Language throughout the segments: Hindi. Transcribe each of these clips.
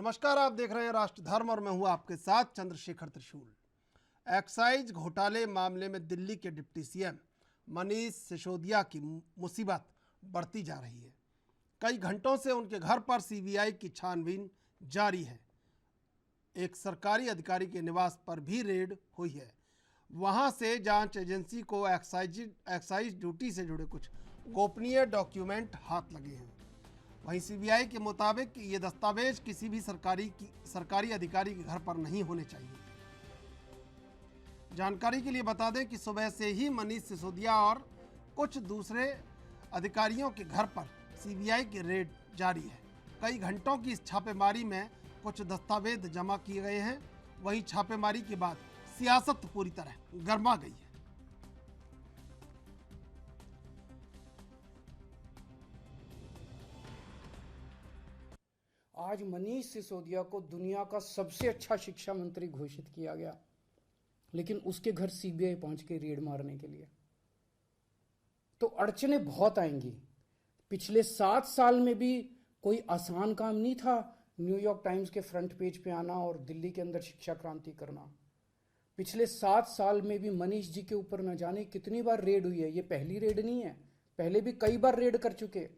नमस्कार, आप देख रहे हैं राष्ट्र धर्म और मैं हूं आपके साथ चंद्रशेखर त्रिशूल। एक्साइज घोटाले मामले में दिल्ली के डिप्टी सीएम मनीष सिसोदिया की मुसीबत बढ़ती जा रही है। कई घंटों से उनके घर पर सीबीआई की छानबीन जारी है। एक सरकारी अधिकारी के निवास पर भी रेड हुई है। वहां से जांच एजेंसी को एक्साइज ड्यूटी से जुड़े कुछ गोपनीय डॉक्यूमेंट हाथ लगे हैं। वहीं सीबीआई के मुताबिक ये दस्तावेज किसी भी सरकारी अधिकारी के घर पर नहीं होने चाहिए। जानकारी के लिए बता दें कि सुबह से ही मनीष सिसोदिया और कुछ दूसरे अधिकारियों के घर पर सीबीआई की रेड जारी है। कई घंटों की इस छापेमारी में कुछ दस्तावेज जमा किए गए हैं। वहीं छापेमारी के बाद सियासत पूरी तरह गर्मा गई है। आज मनीष सिसोदिया को दुनिया का सबसे अच्छा शिक्षा मंत्री घोषित किया गया, लेकिन उसके घर सीबीआई पहुंच के रेड मारने के लिए। तो अड़चनें बहुत आएंगी। पिछले 7 साल में भी कोई आसान काम नहीं था न्यूयॉर्क टाइम्स के फ्रंट पेज पे आना और दिल्ली के अंदर शिक्षा क्रांति करना। पिछले 7 साल में भी मनीष जी के ऊपर न जाने कितनी बार रेड हुई है। ये पहली रेड नहीं है, पहले भी कई बार रेड कर चुके,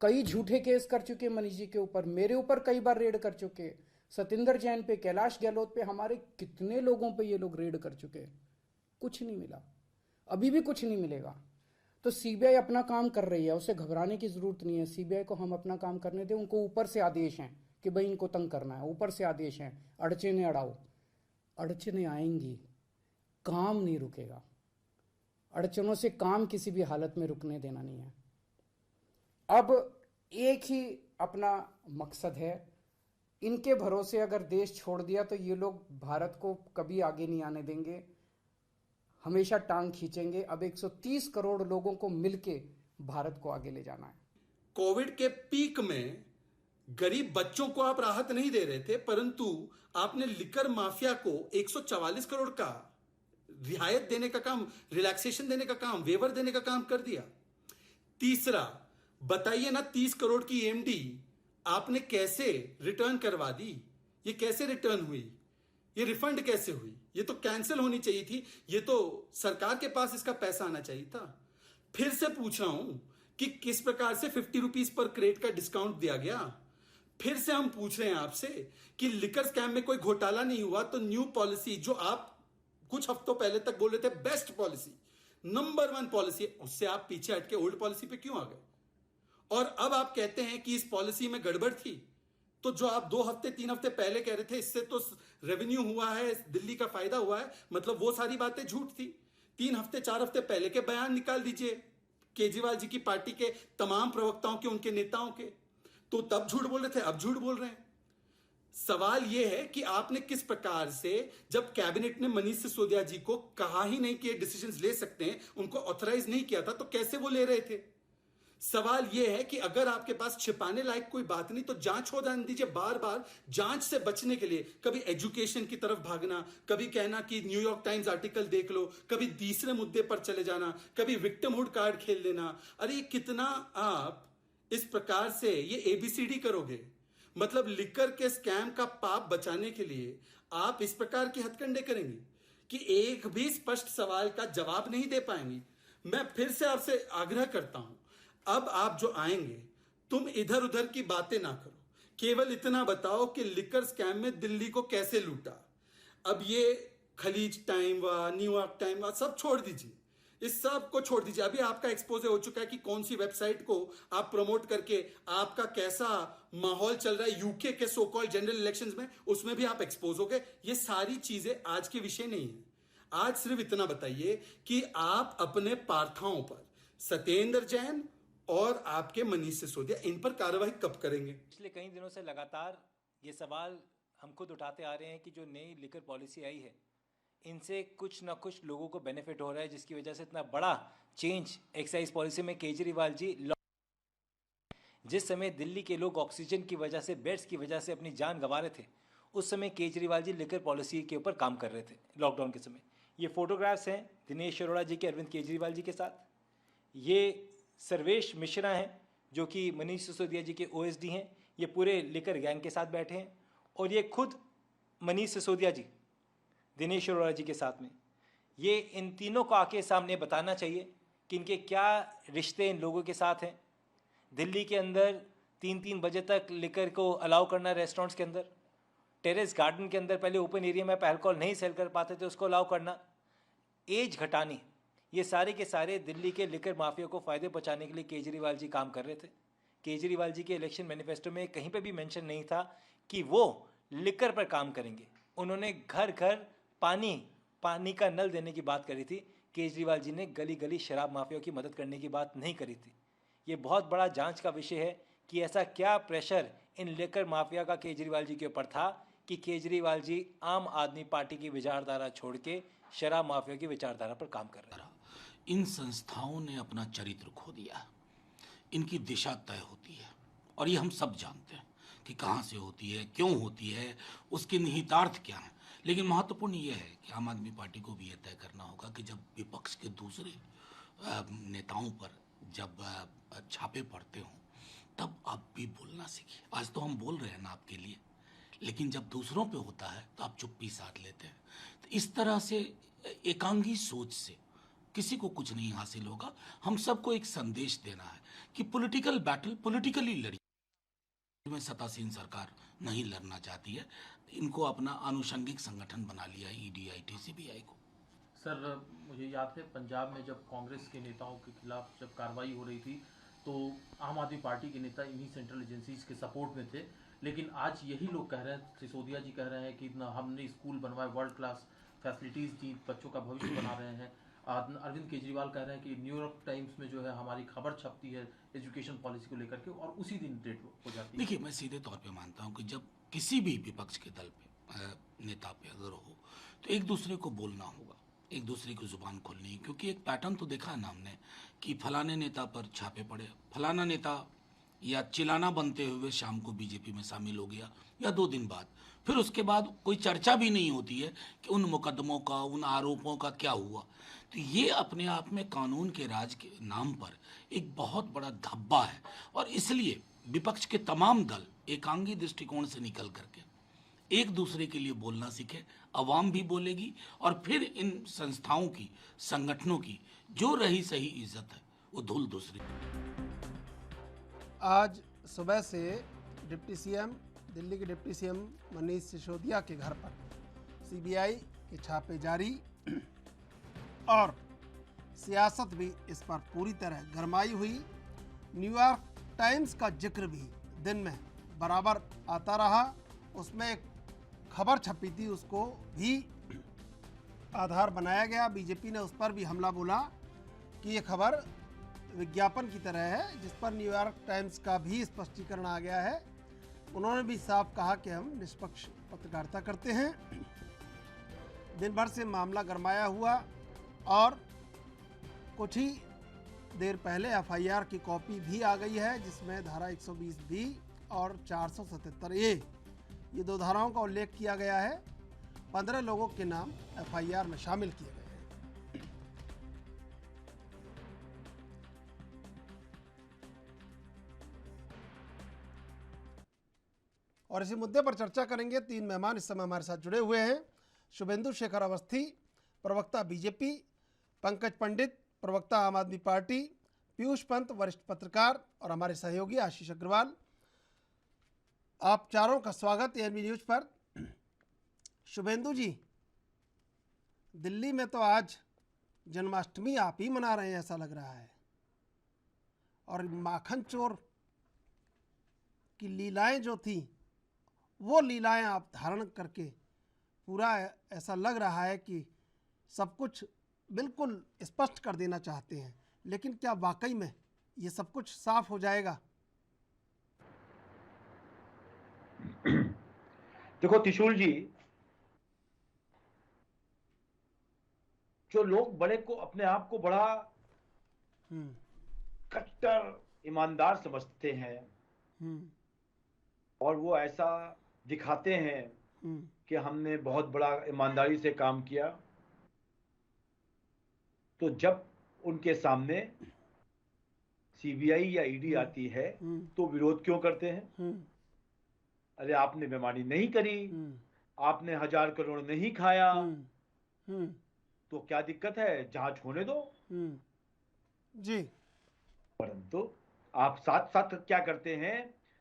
कई झूठे केस कर चुके मनीष जी के ऊपर, मेरे ऊपर कई बार रेड कर चुके, सतिंदर जैन पे, कैलाश गहलोत पे, हमारे कितने लोगों पे ये लोग रेड कर चुके। कुछ नहीं मिला, अभी भी कुछ नहीं मिलेगा। तो सीबीआई अपना काम कर रही है, उसे घबराने की जरूरत नहीं है। सीबीआई को हम अपना काम करने दें। उनको ऊपर से आदेश हैं कि भाई इनको तंग करना है, ऊपर से आदेश हैं, अड़चने अड़ाओ। अड़चने आएंगी, काम नहीं रुकेगा। अड़चनों से काम किसी भी हालत में रुकने देना नहीं है। अब एक ही अपना मकसद है, इनके भरोसे अगर देश छोड़ दिया तो ये लोग भारत को कभी आगे नहीं आने देंगे, हमेशा टांग खींचेंगे। अब 130 करोड़ लोगों को मिलके भारत को आगे ले जाना है। कोविड के पीक में गरीब बच्चों को आप राहत नहीं दे रहे थे, परंतु आपने लिकर माफिया को 144 करोड़ का रियायत देने का काम, रिलैक्सेशन देने का काम, वेवर देने का काम कर दिया। तीसरा, बताइए ना, 30 करोड़ की एमडी आपने कैसे रिटर्न करवा दी? ये कैसे रिटर्न हुई? ये रिफंड कैसे हुई? ये तो कैंसिल होनी चाहिए थी। ये तो सरकार के पास इसका पैसा आना चाहिए था। फिर से पूछ रहा हूं कि किस प्रकार से 50 रुपीज पर क्रेट का डिस्काउंट दिया गया। फिर से हम पूछ रहे हैं आपसे कि लिकर स्कैम में कोई घोटाला नहीं हुआ तो न्यू पॉलिसी, जो आप कुछ हफ्तों पहले तक बोल रहे थे बेस्ट पॉलिसी, नंबर 1 पॉलिसी, उससे आप पीछे हटके ओल्ड पॉलिसी पे क्यों आ गए? और अब आप कहते हैं कि इस पॉलिसी में गड़बड़ थी। तो जो आप 2 हफ्ते 3 हफ्ते पहले कह रहे थे इससे तो रेवेन्यू हुआ है, दिल्ली का फायदा हुआ है, मतलब वो सारी बातें झूठ थी। 3 हफ्ते 4 हफ्ते पहले के बयान निकाल दीजिए केजरीवाल जी की पार्टी के तमाम प्रवक्ताओं के, उनके नेताओं के। तो तब झूठ बोल रहे थे, अब झूठ बोल रहे हैं। सवाल यह है कि आपने किस प्रकार से, जब कैबिनेट ने मनीष सिसोदिया जी को कहा ही नहीं कि डिसीजंस ले सकते हैं, उनको ऑथराइज नहीं किया था, तो कैसे वो ले रहे थे? सवाल यह है कि अगर आपके पास छिपाने लायक कोई बात नहीं तो जांच हो जाने दीजिए। बार बार जांच से बचने के लिए कभी एजुकेशन की तरफ भागना, कभी कहना कि न्यूयॉर्क टाइम्स आर्टिकल देख लो, कभी तीसरे मुद्दे पर चले जाना, कभी विक्टिमहुड कार्ड खेल लेना। अरे कितना आप इस प्रकार से ये एबीसीडी करोगे? मतलब लिकर के स्कैम का पाप बचाने के लिए आप इस प्रकार के हथकंडे करेंगे कि एक भी स्पष्ट सवाल का जवाब नहीं दे पाएंगे। मैं फिर से आपसे आग्रह करता हूं, अब आप जो आएंगे, तुम इधर उधर की बातें ना करो, केवल इतना बताओ कि लिकर स्कैम में दिल्ली को कैसे लूटा। अब ये खलीज टाइम व न्यूयॉर्क टाइम व सब छोड़ दीजिए, इस सब को छोड़ दीजिए। अभी आपका एक्सपोजे हो चुका है कि कौन सी वेबसाइट को आप प्रमोट करके आपका कैसा माहौल चल रहा है यूके के सो कॉल्ड जनरल इलेक्शंस में, उसमें भी आप एक्सपोज हो गए। ये सारी चीजें आज के विषय नहीं है। आज सिर्फ इतना बताइए कि आप अपने पार्थाओं पर सत्येंद्र जैन और आपके मनीष सिसोदिया, इन पर कार्रवाई कब करेंगे? पिछले कई दिनों से लगातार ये सवाल हम खुद उठाते आ रहे हैं कि जो नई लिकर पॉलिसी आई है, इनसे कुछ ना कुछ लोगों को बेनिफिट हो रहा है, जिसकी वजह से इतना बड़ा चेंज एक्साइज पॉलिसी में केजरीवाल जी, जिस समय दिल्ली के लोग ऑक्सीजन की वजह से, बेड्स की वजह से अपनी जान गंवा रहे थे, उस समय केजरीवाल जी लिकर पॉलिसी के ऊपर काम कर रहे थे लॉकडाउन के समय। ये फोटोग्राफ्स हैं दिनेश अरोड़ा जी के अरविंद केजरीवाल जी के साथ। ये सर्वेश मिश्रा हैं जो कि मनीष सिसोदिया जी के ओएसडी हैं। ये पूरे लिकर गैंग के साथ बैठे हैं और ये खुद मनीष सिसोदिया जी, दिनेश अरोड़ा जी के साथ में, ये इन तीनों को आके सामने बताना चाहिए कि इनके क्या रिश्ते इन लोगों के साथ हैं। दिल्ली के अंदर 3-3 बजे तक लिकर को अलाउ करना, रेस्टोरेंट्स के अंदर, टेरेस गार्डन के अंदर पहले ओपन एरिया में अल्कोहल नहीं सेल कर पाते थे, उसको अलाउ करना, एज घटानी, ये सारे के सारे दिल्ली के लिकर माफिया को फ़ायदे पहुंचाने के लिए केजरीवाल जी काम कर रहे थे। केजरीवाल जी के इलेक्शन मैनिफेस्टो में कहीं पे भी मेंशन नहीं था कि वो लिकर पर काम करेंगे। उन्होंने घर घर पानी का नल देने की बात करी थी। केजरीवाल जी ने गली गली शराब माफिया की मदद करने की बात नहीं करी थी। ये बहुत बड़ा जांच का विषय है कि ऐसा क्या प्रेशर इन लिकर माफिया का केजरीवाल जी के ऊपर था कि केजरीवाल जी आम आदमी पार्टी की विचारधारा छोड़ के शराब माफिया की विचारधारा पर काम कर रहे हैं। इन संस्थाओं ने अपना चरित्र खो दिया, इनकी दिशा तय होती है और ये हम सब जानते हैं कि कहाँ से होती है, क्यों होती है, उसके निहितार्थ क्या है। लेकिन महत्वपूर्ण ये है कि आम आदमी पार्टी को भी ये तय करना होगा कि जब विपक्ष के दूसरे नेताओं पर जब छापे पड़ते हों तब आप भी बोलना सीखिए। आज तो हम बोल रहे हैं ना आपके लिए, लेकिन जब दूसरों पे होता है तो आप चुप्पी साध लेते हैं। तो इस तरह से एकांगी सोच से किसी को कुछ नहीं हासिल होगा। हम सबको एक संदेश देना है कि पॉलिटिकल बैटल पॉलिटिकली लड़ी में सत्तासीन सरकार नहीं लड़ना चाहती है। इनको अपना आनुषंगिक संगठन बना लिया है ईडी, आईटी, सीबीआई को। सर, मुझे याद है पंजाब में जब कांग्रेस के नेताओं के खिलाफ जब कार्रवाई हो रही थी तो आम आदमी पार्टी के नेता इन्हीं सेंट्रल एजेंसीज के सपोर्ट में थे। लेकिन आज यही लोग कह रहे हैं, सिसोदिया जी कह रहे हैं कि हमने स्कूल बनवाए, वर्ल्ड क्लास फैसिलिटीज़ दी, बच्चों का भविष्य बना रहे हैं। अरविंद केजरीवाल कह रहे हैं कि न्यूयॉर्क टाइम्स में जो है हमारी खबर छपती है एजुकेशन पॉलिसी को लेकर के और उसी दिन डेट हो जाती है। देखिए, मैं सीधे तौर पे मानता हूँ कि जब किसी भी विपक्ष के दल पे नेता पे अगर हो तो एक दूसरे को बोलना होगा, एक दूसरे की जुबान खोलनी, क्योंकि एक पैटर्न तो देखा है ना हमने कि फलाने नेता पर छापे पड़े, फलाना नेता या चिलाना बनते हुए शाम को बीजेपी में शामिल हो गया या 2 दिन बाद, फिर उसके बाद कोई चर्चा भी नहीं होती है कि उन मुकदमों का, उन आरोपों का क्या हुआ। तो ये अपने आप में कानून के राज के नाम पर एक बहुत बड़ा धब्बा है और इसलिए विपक्ष के तमाम दल एकांगी दृष्टिकोण से निकल करके एक दूसरे के लिए बोलना सीखे। अवाम भी बोलेगी और फिर इन संस्थाओं की, संगठनों की जो रही सही इज्जत है वो धूल दूसरी। आज सुबह से डिप्टी सीएम, दिल्ली के डिप्टी सीएम मनीष सिसोदिया के घर पर सीबीआई के छापे जारी और सियासत भी इस पर पूरी तरह गरमाई हुई। न्यूयॉर्क टाइम्स का जिक्र भी दिन में बराबर आता रहा, उसमें एक खबर छपी थी, उसको भी आधार बनाया गया। बीजेपी ने उस पर भी हमला बोला कि ये खबर विज्ञापन की तरह है, जिस पर न्यूयॉर्क टाइम्स का भी स्पष्टीकरण आ गया है। उन्होंने भी साफ कहा कि हम निष्पक्ष पत्रकारिता करते हैं। दिन भर से मामला गरमाया हुआ और कुछ ही देर पहले एफआईआर की कॉपी भी आ गई है, जिसमें धारा 120 बी और 477 ए, ये 2 धाराओं का उल्लेख किया गया है। 15 लोगों के नाम एफआईआर में शामिल किए गए हैं। और इसी मुद्दे पर चर्चा करेंगे। 3 मेहमान इस समय हमारे साथ जुड़े हुए हैं। शुभेंदु शेखर अवस्थी, प्रवक्ता बीजेपी, पंकज पंडित, प्रवक्ता आम आदमी पार्टी, पीयूष पंत, वरिष्ठ पत्रकार, और हमारे सहयोगी आशीष अग्रवाल। आप चारों का स्वागत एएनबी न्यूज पर। शुभेंदु जी, दिल्ली में तो आज जन्माष्टमी आप ही मना रहे हैं ऐसा लग रहा है, और माखन चोर की लीलाएं जो थी वो लीलाएं आप धारण करके पूरा ऐसा लग रहा है कि सब कुछ बिल्कुल स्पष्ट कर देना चाहते हैं। लेकिन क्या वाकई में ये सब कुछ साफ हो जाएगा? देखो त्रिशूल जी, जो लोग बड़े को अपने आप को बड़ा कट्टर ईमानदार समझते हैं और वो ऐसा दिखाते हैं कि हमने बहुत बड़ा ईमानदारी से काम किया, तो जब उनके सामने सीबीआई या ईडी आती है तो विरोध क्यों करते हैं? अरे आपने बेईमानी नहीं करी, आपने 1000 करोड़ नहीं खाया, तो क्या दिक्कत है, जांच होने दो। जी। परंतु आप साथ साथ क्या करते हैं,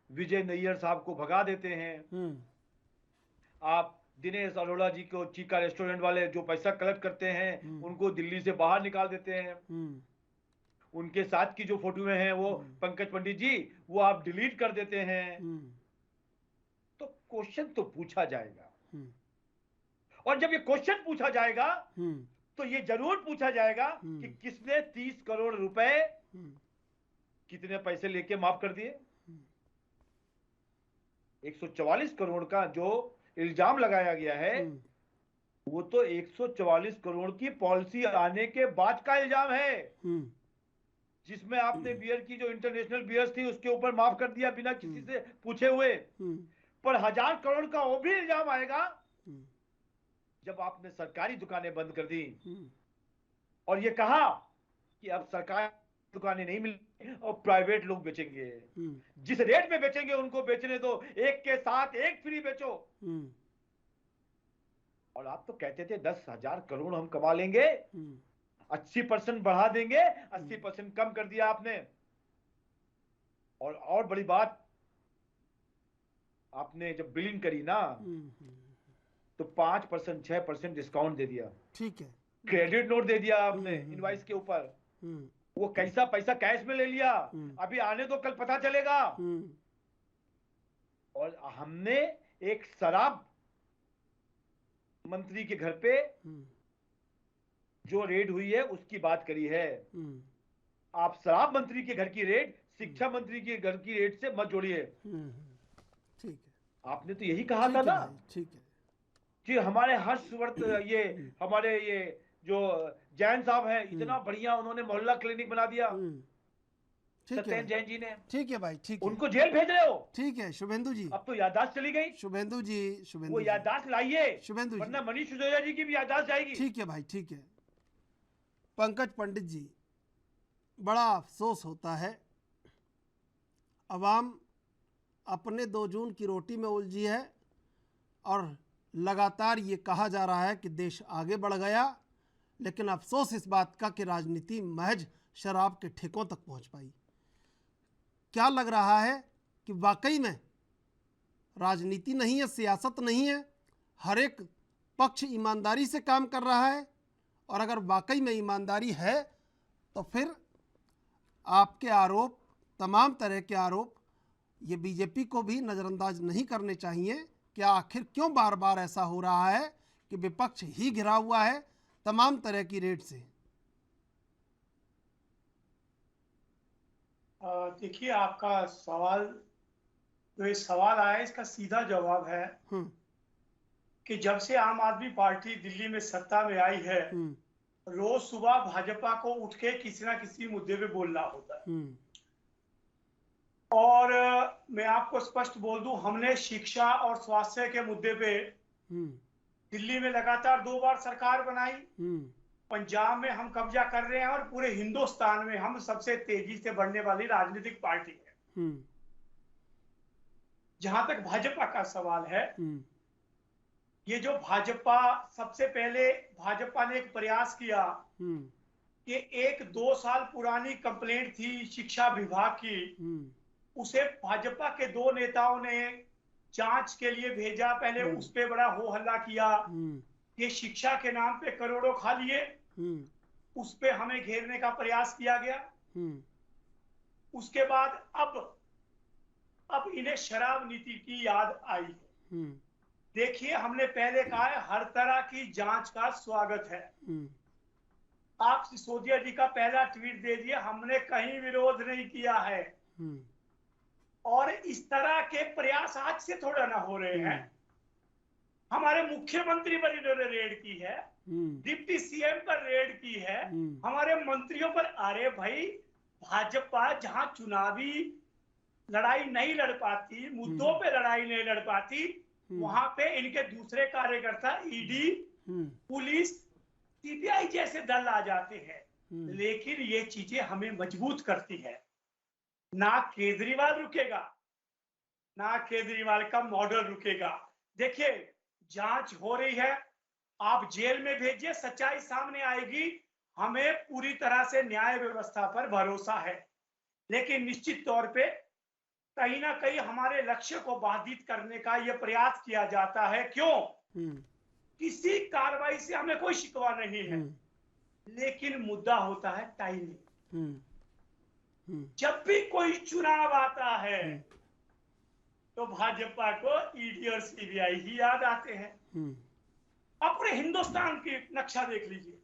विजय नैयर साहब को भगा देते हैं। आप दिनेश अरोड़ा जी को, चीका रेस्टोरेंट वाले जो पैसा कलेक्ट करते हैं, उनको दिल्ली से बाहर निकाल देते हैं। उनके साथ की जो फोटो में है वो पंकज पंडित जी, वो आप डिलीट कर देते हैं। तो क्वेश्चन तो पूछा जाएगा, और जब ये क्वेश्चन पूछा जाएगा तो ये जरूर पूछा जाएगा कि किसने 30 करोड़ रुपए कितने पैसे लेके माफ कर दिए। 144 करोड़ का जो इल्जाम लगाया गया है, वो तो 144 करोड़ की पॉलिसी आने के बाद का इल्जाम है, जिसमें आपने बियर की जो इंटरनेशनल बियर्स थी उसके ऊपर माफ कर दिया बिना किसी से पूछे हुए। पर 1000 करोड़ का वो भी इल्जाम आएगा जब आपने सरकारी दुकानें बंद कर दी और ये कहा कि अब सरकारी दुकानें नहीं मिलेंगी और प्राइवेट लोग बेचेंगे। जिस रेट में बेचेंगे उनको बेचने दो, एक के साथ एक फ्री बेचो। और आप तो कहते थे 10,000 करोड़ हम कमा लेंगे, 80% बढ़ा देंगे, 80% कम कर दिया आपने। और बड़ी बात, आपने जब बिलिंग करी ना तो 5% 6% डिस्काउंट दे दिया। ठीक है। क्रेडिट नोट दे दिया आपने इनवाइस के ऊपर। वो कैसा पैसा कैश में ले लिया, अभी आने दो, कल पता चलेगा। और हमने एक शराब मंत्री के घर पे जो रेड हुई है उसकी बात करी है। आप शराब मंत्री के घर की रेड शिक्षा मंत्री के घर की रेड से मत जोड़िए। ठीक है, आपने तो यही कहा था ना। ठीक है कि हमारे हर्षवर्धन, ये हमारे ये जो जैन साहब है, इतना बढ़िया उन्होंने मोहल्ला क्लिनिक बना दिया, सत्येंद्र जैन जी ने। ठीक है भाई, ठीक है। उनको जेल भेज रहे हो। ठीक है शुभेंदु जी, अब तो याददाश्त चली गई। शुभेंदु जी, वो याददाश्त लाइए, शुभेंदु जी, वरना मनीष सिसोदिया जी की भी याददाश्त जाएगी। ठीक है भाई, ठीक है। पंकज पंडित जी, बड़ा अफसोस होता है, अवाम अपने 2 जून की रोटी में उलझी है और लगातार ये कहा जा रहा है कि देश आगे बढ़ गया, लेकिन अफसोस इस बात का कि राजनीति महज शराब के ठेकों तक पहुंच पाई। क्या लग रहा है कि वाकई में राजनीति नहीं है, सियासत नहीं है, हर एक पक्ष ईमानदारी से काम कर रहा है? और अगर वाकई में ईमानदारी है तो फिर आपके आरोप, तमाम तरह के आरोप, ये बीजेपी को भी नज़रअंदाज नहीं करने चाहिए कि आखिर क्यों बार बार ऐसा हो रहा है कि विपक्ष ही घिरा हुआ है तमाम तरह की रेड से। देखिए, आपका सवाल, जो ये सवाल आया इसका सीधा जवाब है कि जब से आम आदमी पार्टी दिल्ली में सत्ता में आई है, रोज सुबह भाजपा को उठ के किसी ना किसी मुद्दे पे बोलना होता है। और मैं आपको स्पष्ट बोल दूं, हमने शिक्षा और स्वास्थ्य के मुद्दे पे दिल्ली में लगातार 2 बार सरकार बनाई। पंजाब में हम कब्जा कर रहे हैं और पूरे हिंदुस्तान में हम सबसे तेजी से बढ़ने वाली राजनीतिक पार्टी है। जहां तक भाजपा का सवाल है, ये जो भाजपा, सबसे पहले भाजपा ने एक प्रयास किया कि एक 2 साल पुरानी कंप्लेंट थी शिक्षा विभाग की, उसे भाजपा के 2 नेताओं ने जांच के लिए भेजा। पहले उस पे बड़ा हो हल्ला किया कि शिक्षा के नाम पे करोड़ों खा लिए, उस पे हमें घेरने का प्रयास किया गया। उसके बाद अब इन्हें शराब नीति की याद आई है। देखिए, हमने पहले कहा है हर तरह की जांच का स्वागत है। आप सिसोदिया जी का पहला ट्वीट दे दिए, हमने कहीं विरोध नहीं किया है। और इस तरह के प्रयास आज से थोड़ा ना हो रहे हैं। हमारे मुख्यमंत्री पर इन्होंने रेड की है, डिप्टी सीएम पर रेड की है, हमारे मंत्रियों पर। अरे भाई, भाजपा जहां चुनावी लड़ाई नहीं लड़ पाती, मुद्दों पे लड़ाई नहीं लड़ पाती, वहां पे इनके दूसरे कार्यकर्ता ईडी, पुलिस, सीबीआई जैसे दल आ जाते हैं। लेकिन ये चीजें हमें मजबूत करती है। ना केजरीवाल रुकेगा, ना केजरीवाल का मॉडल रुकेगा। देखिए, जांच हो रही है, आप जेल में भेजिए, सच्चाई सामने आएगी। हमें पूरी तरह से न्याय व्यवस्था पर भरोसा है, लेकिन निश्चित तौर पे कहीं ना कहीं हमारे लक्ष्य को बाधित करने का यह प्रयास किया जाता है। क्यों? किसी कार्रवाई से हमें कोई शिकवा नहीं है, लेकिन मुद्दा होता है टाइमिंग। जब भी कोई चुनाव आता है तो भाजपा को ईडी और सीबीआई ही याद आते हैं। अपने हिंदुस्तान की नक्शा देख लीजिए,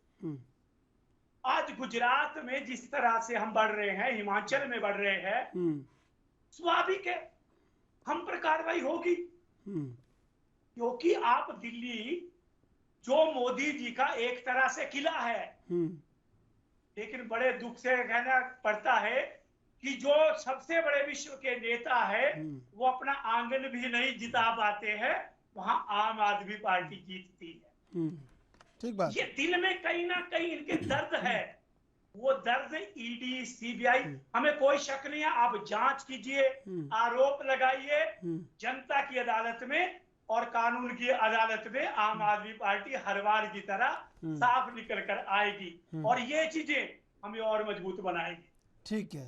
आज गुजरात में जिस तरह से हम बढ़ रहे हैं, हिमाचल में बढ़ रहे हैं, स्वाभाविक है हम पर कार्रवाई होगी, क्योंकि आप दिल्ली जो मोदी जी का एक तरह से किला है, लेकिन बड़े दुख से कहना पड़ता है कि जो सबसे बड़े विश्व के नेता है वो अपना आंगन भी नहीं जिता पाते हैं, वहां आम आदमी पार्टी जीतती है। ठीक बात। ये दिल में कहीं ना कहीं इनके दर्द है, वो दर्द ईडी सीबीआई, हमें कोई शक नहीं है। आप जांच कीजिए, आरोप लगाइए जनता की अदालत में, और कानून की अदालत में आम आदमी पार्टी हर बार की तरह साफ निकल कर आएगी, और ये चीजें हमें और मजबूत बनाएगी। ठीक है,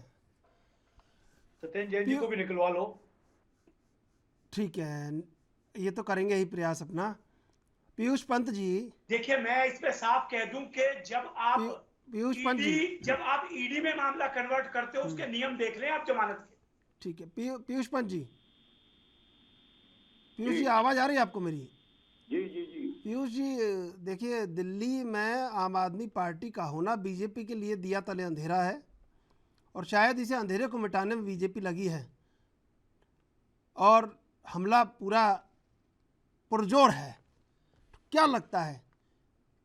सत्येंद्र जैन जी को भी निकलवा लो। ठीक है, ये तो करेंगे ही प्रयास अपना। पीयूष पंत जी, देखिए, मैं इस पे साफ कह दूं कि जब आप पीयूष पंत जी, जब आप ईडी में मामला कन्वर्ट करते हो, उसके नियम देख लें आप जमानत के। ठीक है, पीयूष पंत जी, पीयूष जी आवाज आ रही है आपको मेरी? जी जी जी। पीयूष जी, देखिए, दिल्ली में आम आदमी पार्टी का होना बीजेपी के लिए दिया तले अंधेरा है, और शायद इसे अंधेरे को मिटाने में बीजेपी लगी है, और हमला पूरा पुरजोर है। क्या लगता है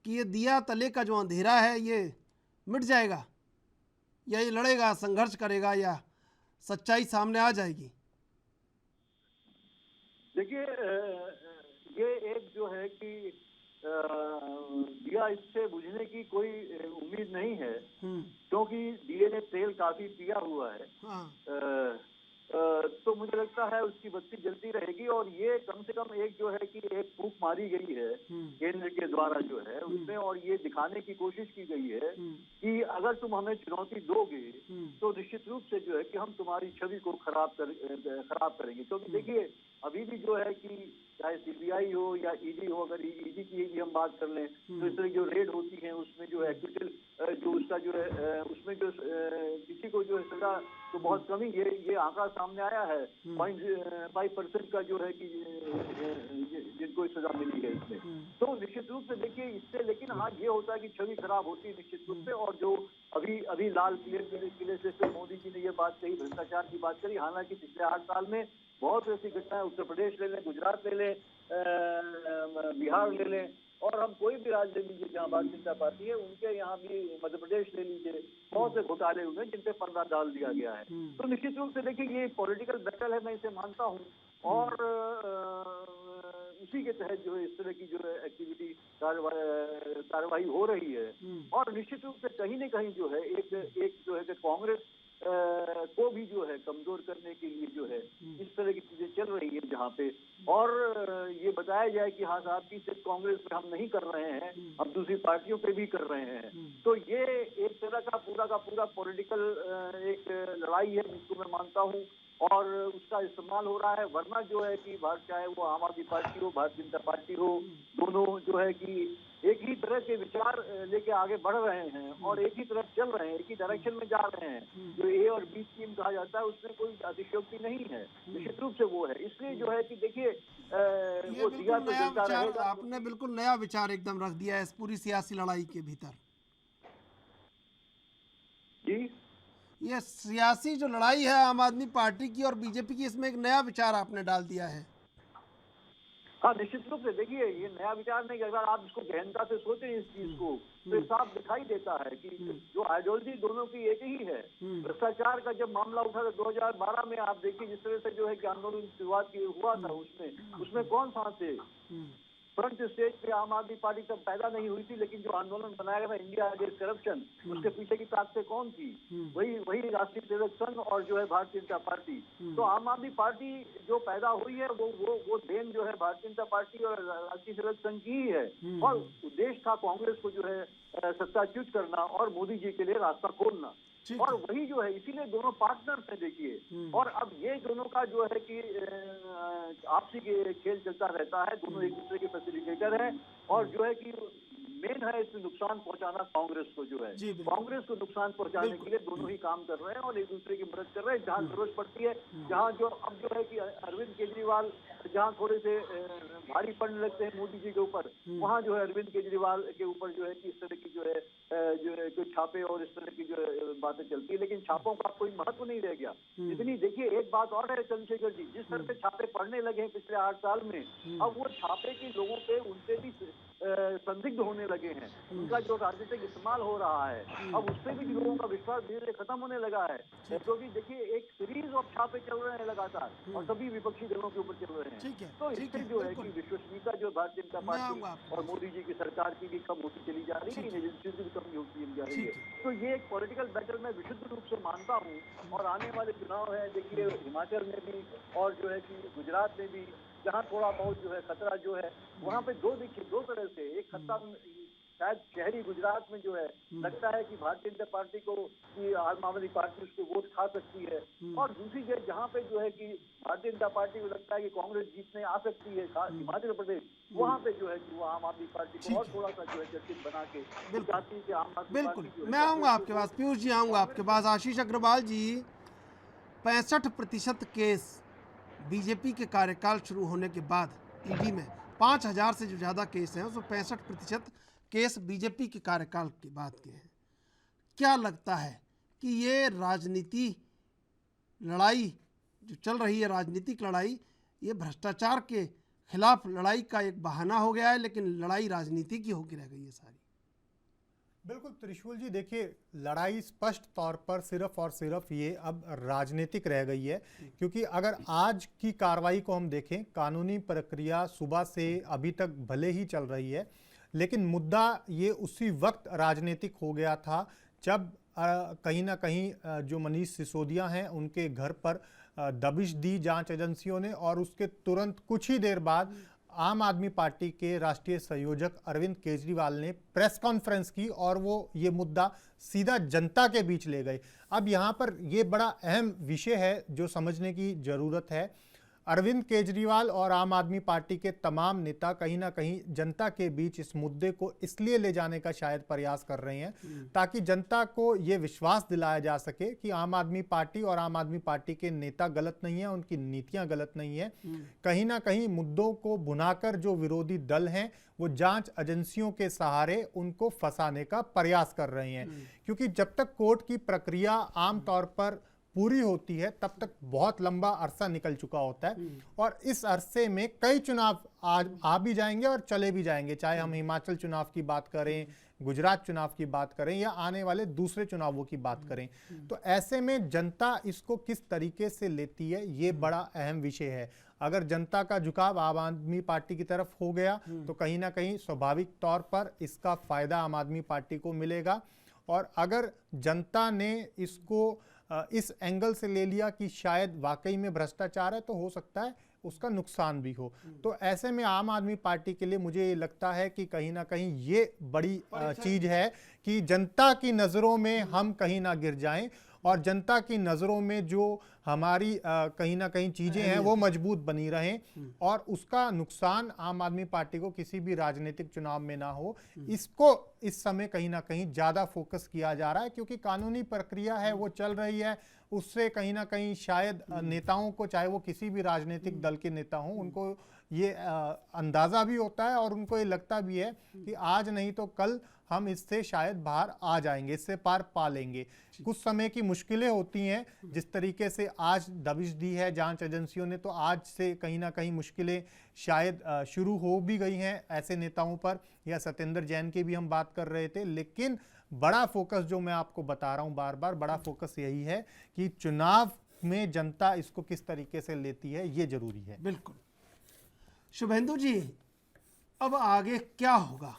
कि ये दिया तले का जो अंधेरा है ये मिट जाएगा, या ये लड़ेगा, संघर्ष करेगा, या सच्चाई सामने आ जाएगी? देखिए, ये एक जो है कि दिया इससे बुझने की कोई उम्मीद नहीं है, क्योंकि दिए ने तेल काफी पिया हुआ है। हाँ। तो मुझे लगता है उसकी बत्ती जलती रहेगी, और ये कम से कम एक जो है कि एक फूंक मारी गई है केंद्र के द्वारा जो है उसमें, और ये दिखाने की कोशिश की गई है कि अगर तुम हमें चुनौती दोगे तो निश्चित रूप से जो है कि हम तुम्हारी छवि को खराब करेंगे। क्योंकि देखिए, अभी भी जो है कि चाहे सीबीआई हो या ईडी हो, अगर ईडी की भी हम बात कर लें तो इस तरह जो रेड होती है उसमें जो है जो उसका जो है उसमें जो किसी को जो है सजा तो बहुत कमी, ये आंकड़ा सामने आया है 0.5% का जो है कि जिनको सजा मिली है इसमें। तो निश्चित रूप से देखिए इससे, लेकिन हाँ ये होता है कि छवि खराब होती है निश्चित रूप से। और जो अभी लाल किले से मोदी जी ने ये बात कही, भ्रष्टाचार की बात करी, हालांकि पिछले 8 साल में बहुत ऐसी घटनाएं, उत्तर प्रदेश ले लें, गुजरात ले लें, बिहार ले लें, और हम कोई भी राज्य ले लीजिए जहाँ भारतीय जनता पार्टी है, उनके यहाँ भी मध्य प्रदेश ले लीजिए, बहुत से घोटाले हुए जिन पे पर्दा डाल दिया गया है। तो निश्चित रूप से देखिए ये पॉलिटिकल बैटल है, मैं इसे मानता हूँ, और उसी के तहत जो है इस तरह की जो है एक्टिविटी कार्रवाई हो रही है। और निश्चित रूप से कहीं न कहीं जो है एक जो है कि कांग्रेस को भी जो है कमजोर करने के लिए जो है इस तरह की चीजें चल रही है जहाँ पे, और ये बताया जाए कि हाँ साहब की सिर्फ कांग्रेस पे हम नहीं कर रहे हैं, हम दूसरी पार्टियों पे भी कर रहे हैं। तो ये एक तरह का पूरा पॉलिटिकल एक लड़ाई है जिसको मैं मानता हूँ, और उसका इस्तेमाल हो रहा है। वरना जो है कि चाहे वो आम आदमी पार्टी हो, भारतीय जनता पार्टी हो, दोनों जो है कि एक ही तरह के विचार लेके आगे बढ़ रहे हैं और एक ही तरफ चल रहे हैं, एक ही डायरेक्शन में जा रहे हैं। जो ए और बी स्कीम कहा जाता है उसमें कोई अतिशयोक्ति नहीं है, निश्चित रूप से वो है। इसलिए जो है कि देखिए वो दिया तो जलता रहेगा। आपने बिल्कुल नया विचार एकदम रख दिया है इस पूरी सियासी लड़ाई के भीतर। जी, ये सियासी जो लड़ाई है आम आदमी पार्टी की और बीजेपी की, इसमें एक नया विचार आपने डाल दिया है। हाँ निश्चित रूप से देखिए ये नया विचार नहीं, अगर आप इसको गहनता से सोचें इस चीज को तो साफ दिखाई देता है कि जो आइडियोलॉजी दोनों की एक ही है। भ्रष्टाचार का जब मामला उठा था 2012 में, आप देखिए जिस तरह से जो है कि आंदोलन की शुरुआत हुआ था उसमें कौन सांसे फ्रंट स्टेज पे आम आदमी पार्टी तब पैदा नहीं हुई थी, लेकिन जो आंदोलन बनाया गया था इंडिया अगेंस्ट करप्शन, उसके पीछे की ताकतें कौन थी? वही राष्ट्रीय सेवक संघ और जो है भारतीय जनता पार्टी। तो आम आदमी पार्टी जो पैदा हुई है वो देन जो है भारतीय जनता पार्टी और राष्ट्रीय सेवक संघ की ही है, और उद्देश्य था कांग्रेस को जो है सत्ताच्युत करना और मोदी जी के लिए रास्ता खोलना, और वही जो है इसीलिए दोनों पार्टनर्स हैं देखिए। और अब ये दोनों का जो है कि आपसी खेल चलता रहता है, दोनों एक दूसरे के फैसिलिटेटर हैं, और जो है कि मेन है इसमें नुकसान पहुंचाना कांग्रेस को, जो है कांग्रेस को नुकसान पहुंचाने के लिए दोनों ही काम कर रहे हैं और एक दूसरे की मदद कर रहे हैं जहां जरूरत पड़ती है। जहां जो अब जो है कि अरविंद केजरीवाल जहां थोड़े से भारी पड़ने लगते हैं मोदी जी के ऊपर, वहां जो है अरविंद केजरीवाल के ऊपर जो है कि इस तरह की जो है कोई छापे और इस तरह की जो है बातें चलती है, लेकिन छापों का कोई महत्व नहीं रह गया। इतनी देखिए एक बात और है चंद्रशेखर जी, जिस तरह से छापे पड़ने लगे हैं पिछले 8 साल में, अब वो छापे की लोगों पे उनसे भी संदिग्ध होने लगे हैं, उनका जो राजनीतिक इस्तेमाल हो रहा है, अब उससे भी लोगों का विश्वास धीरे धीरे खत्म होने लगा है, क्योंकि देखिए एक सीरीज ऑफ छापे चल रहे हैं लगातार और सभी विपक्षी दलों के ऊपर चल रहे हैं। तो इससे जो है कि विश्वसनीयता जो भारतीय जनता पार्टी और मोदी जी की सरकार की भी कम होती चली जा रही है, इन एजेंसियों की भी कम होती चली जा रही है। तो ये एक पॉलिटिकल बैटल मैं विशुद्ध रूप से मानता हूँ, और आने वाले चुनाव है देखिए हिमाचल में भी और जो है कि गुजरात में भी, जहाँ थोड़ा बहुत जो है खतरा जो है वहाँ पे दो तरह से, एक खतरा शायद शहरी गुजरात में जो है लगता है कि भारतीय जनता पार्टी को कि आम आदमी पार्टी उसको वोट खा सकती है, और दूसरी जगह जहाँ पे जो है कि भारतीय जनता पार्टी को लगता है कि कांग्रेस जीतने आ सकती है हिमाचल प्रदेश, वहाँ पे जो है कि वो आम आदमी पार्टी को और थोड़ा सा जो है चर्चित बना के चाहती है कि आम आदमी पार्टी। बिल्कुल, मैं आऊँगा आपके पास, पीयूष जी आऊँगा आपके पास। आशीष अग्रवाल जी, 65% केस बीजेपी के कार्यकाल शुरू होने के बाद ईडी में 5000 से जो ज़्यादा केस हैं उसमें 65% केस बीजेपी के कार्यकाल के बाद के हैं। क्या लगता है कि ये राजनीति लड़ाई जो चल रही है, राजनीतिक लड़ाई, ये भ्रष्टाचार के खिलाफ लड़ाई का एक बहाना हो गया है, लेकिन लड़ाई राजनीति की होकर रह गई है सारी? बिल्कुल त्रिशूल जी, देखिए लड़ाई स्पष्ट तौर पर सिर्फ और सिर्फ ये अब राजनीतिक रह गई है, क्योंकि अगर आज की कार्रवाई को हम देखें, कानूनी प्रक्रिया सुबह से अभी तक भले ही चल रही है, लेकिन मुद्दा ये उसी वक्त राजनीतिक हो गया था जब कहीं ना कहीं जो मनीष सिसोदिया हैं उनके घर पर दबिश दी जांच एजेंसियों ने, और उसके तुरंत कुछ ही देर बाद आम आदमी पार्टी के राष्ट्रीय संयोजक अरविंद केजरीवाल ने प्रेस कॉन्फ्रेंस की और वो ये मुद्दा सीधा जनता के बीच ले गए। अब यहाँ पर ये बड़ा अहम विषय है जो समझने की ज़रूरत है। अरविंद केजरीवाल और आम आदमी पार्टी के तमाम नेता कहीं ना कहीं जनता के बीच इस मुद्दे को इसलिए ले जाने का शायद प्रयास कर रहे हैं ताकि जनता को ये विश्वास दिलाया जा सके कि आम आदमी पार्टी और आम आदमी पार्टी के नेता गलत नहीं है, उनकी नीतियां गलत नहीं है। कहीं ना कहीं मुद्दों को भुनाकर जो विरोधी दल हैं वो जांच एजेंसियों के सहारे उनको फंसाने का प्रयास कर रहे हैं, क्योंकि जब तक कोर्ट की प्रक्रिया आमतौर पर पूरी होती है तब तक बहुत लंबा अरसा निकल चुका होता है, और इस अरसे में कई चुनाव आ भी जाएंगे और चले भी जाएंगे, चाहे हम हिमाचल चुनाव की बात करें, गुजरात चुनाव की बात करें या आने वाले दूसरे चुनावों की बात करें। तो ऐसे में जनता इसको किस तरीके से लेती है ये बड़ा अहम विषय है। अगर जनता का झुकाव आम आदमी पार्टी की तरफ हो गया तो कहीं ना कहीं स्वाभाविक तौर पर इसका फायदा आम आदमी पार्टी को मिलेगा, और अगर जनता ने इसको इस एंगल से ले लिया कि शायद वाकई में भ्रष्टाचार है तो हो सकता है उसका नुकसान भी हो। तो ऐसे में आम आदमी पार्टी के लिए मुझे ये लगता है कि कहीं ना कहीं ये बड़ी चीज है कि जनता की नज़रों में हम कहीं ना गिर जाएं और जनता की नज़रों में जो हमारी कहीं ना कहीं चीज़ें हैं वो मजबूत बनी रहें, और उसका नुकसान आम आदमी पार्टी को किसी भी राजनीतिक चुनाव में ना हो। इसको इस समय कहीं ना कहीं ज़्यादा फोकस किया जा रहा है, क्योंकि कानूनी प्रक्रिया है वो चल रही है, उससे कहीं ना कहीं शायद नेताओं को, चाहे वो किसी भी राजनीतिक दल के नेता हों, उनको ये अंदाज़ा भी होता है और उनको ये लगता भी है कि आज नहीं तो कल हम इससे शायद बाहर आ जाएंगे, इससे पार पा लेंगे। कुछ समय की मुश्किलें होती हैं, जिस तरीके से आज दबिश दी है जांच एजेंसियों ने, तो आज से कहीं ना कहीं मुश्किलें शायद शुरू हो भी गई हैं ऐसे नेताओं पर, या सत्येंद्र जैन की भी हम बात कर रहे थे। लेकिन बड़ा फोकस जो मैं आपको बता रहा हूं बार बार, बड़ा फोकस यही है कि चुनाव में जनता इसको किस तरीके से लेती है, ये जरूरी है। बिल्कुल। शुभेंदु जी, अब आगे क्या होगा?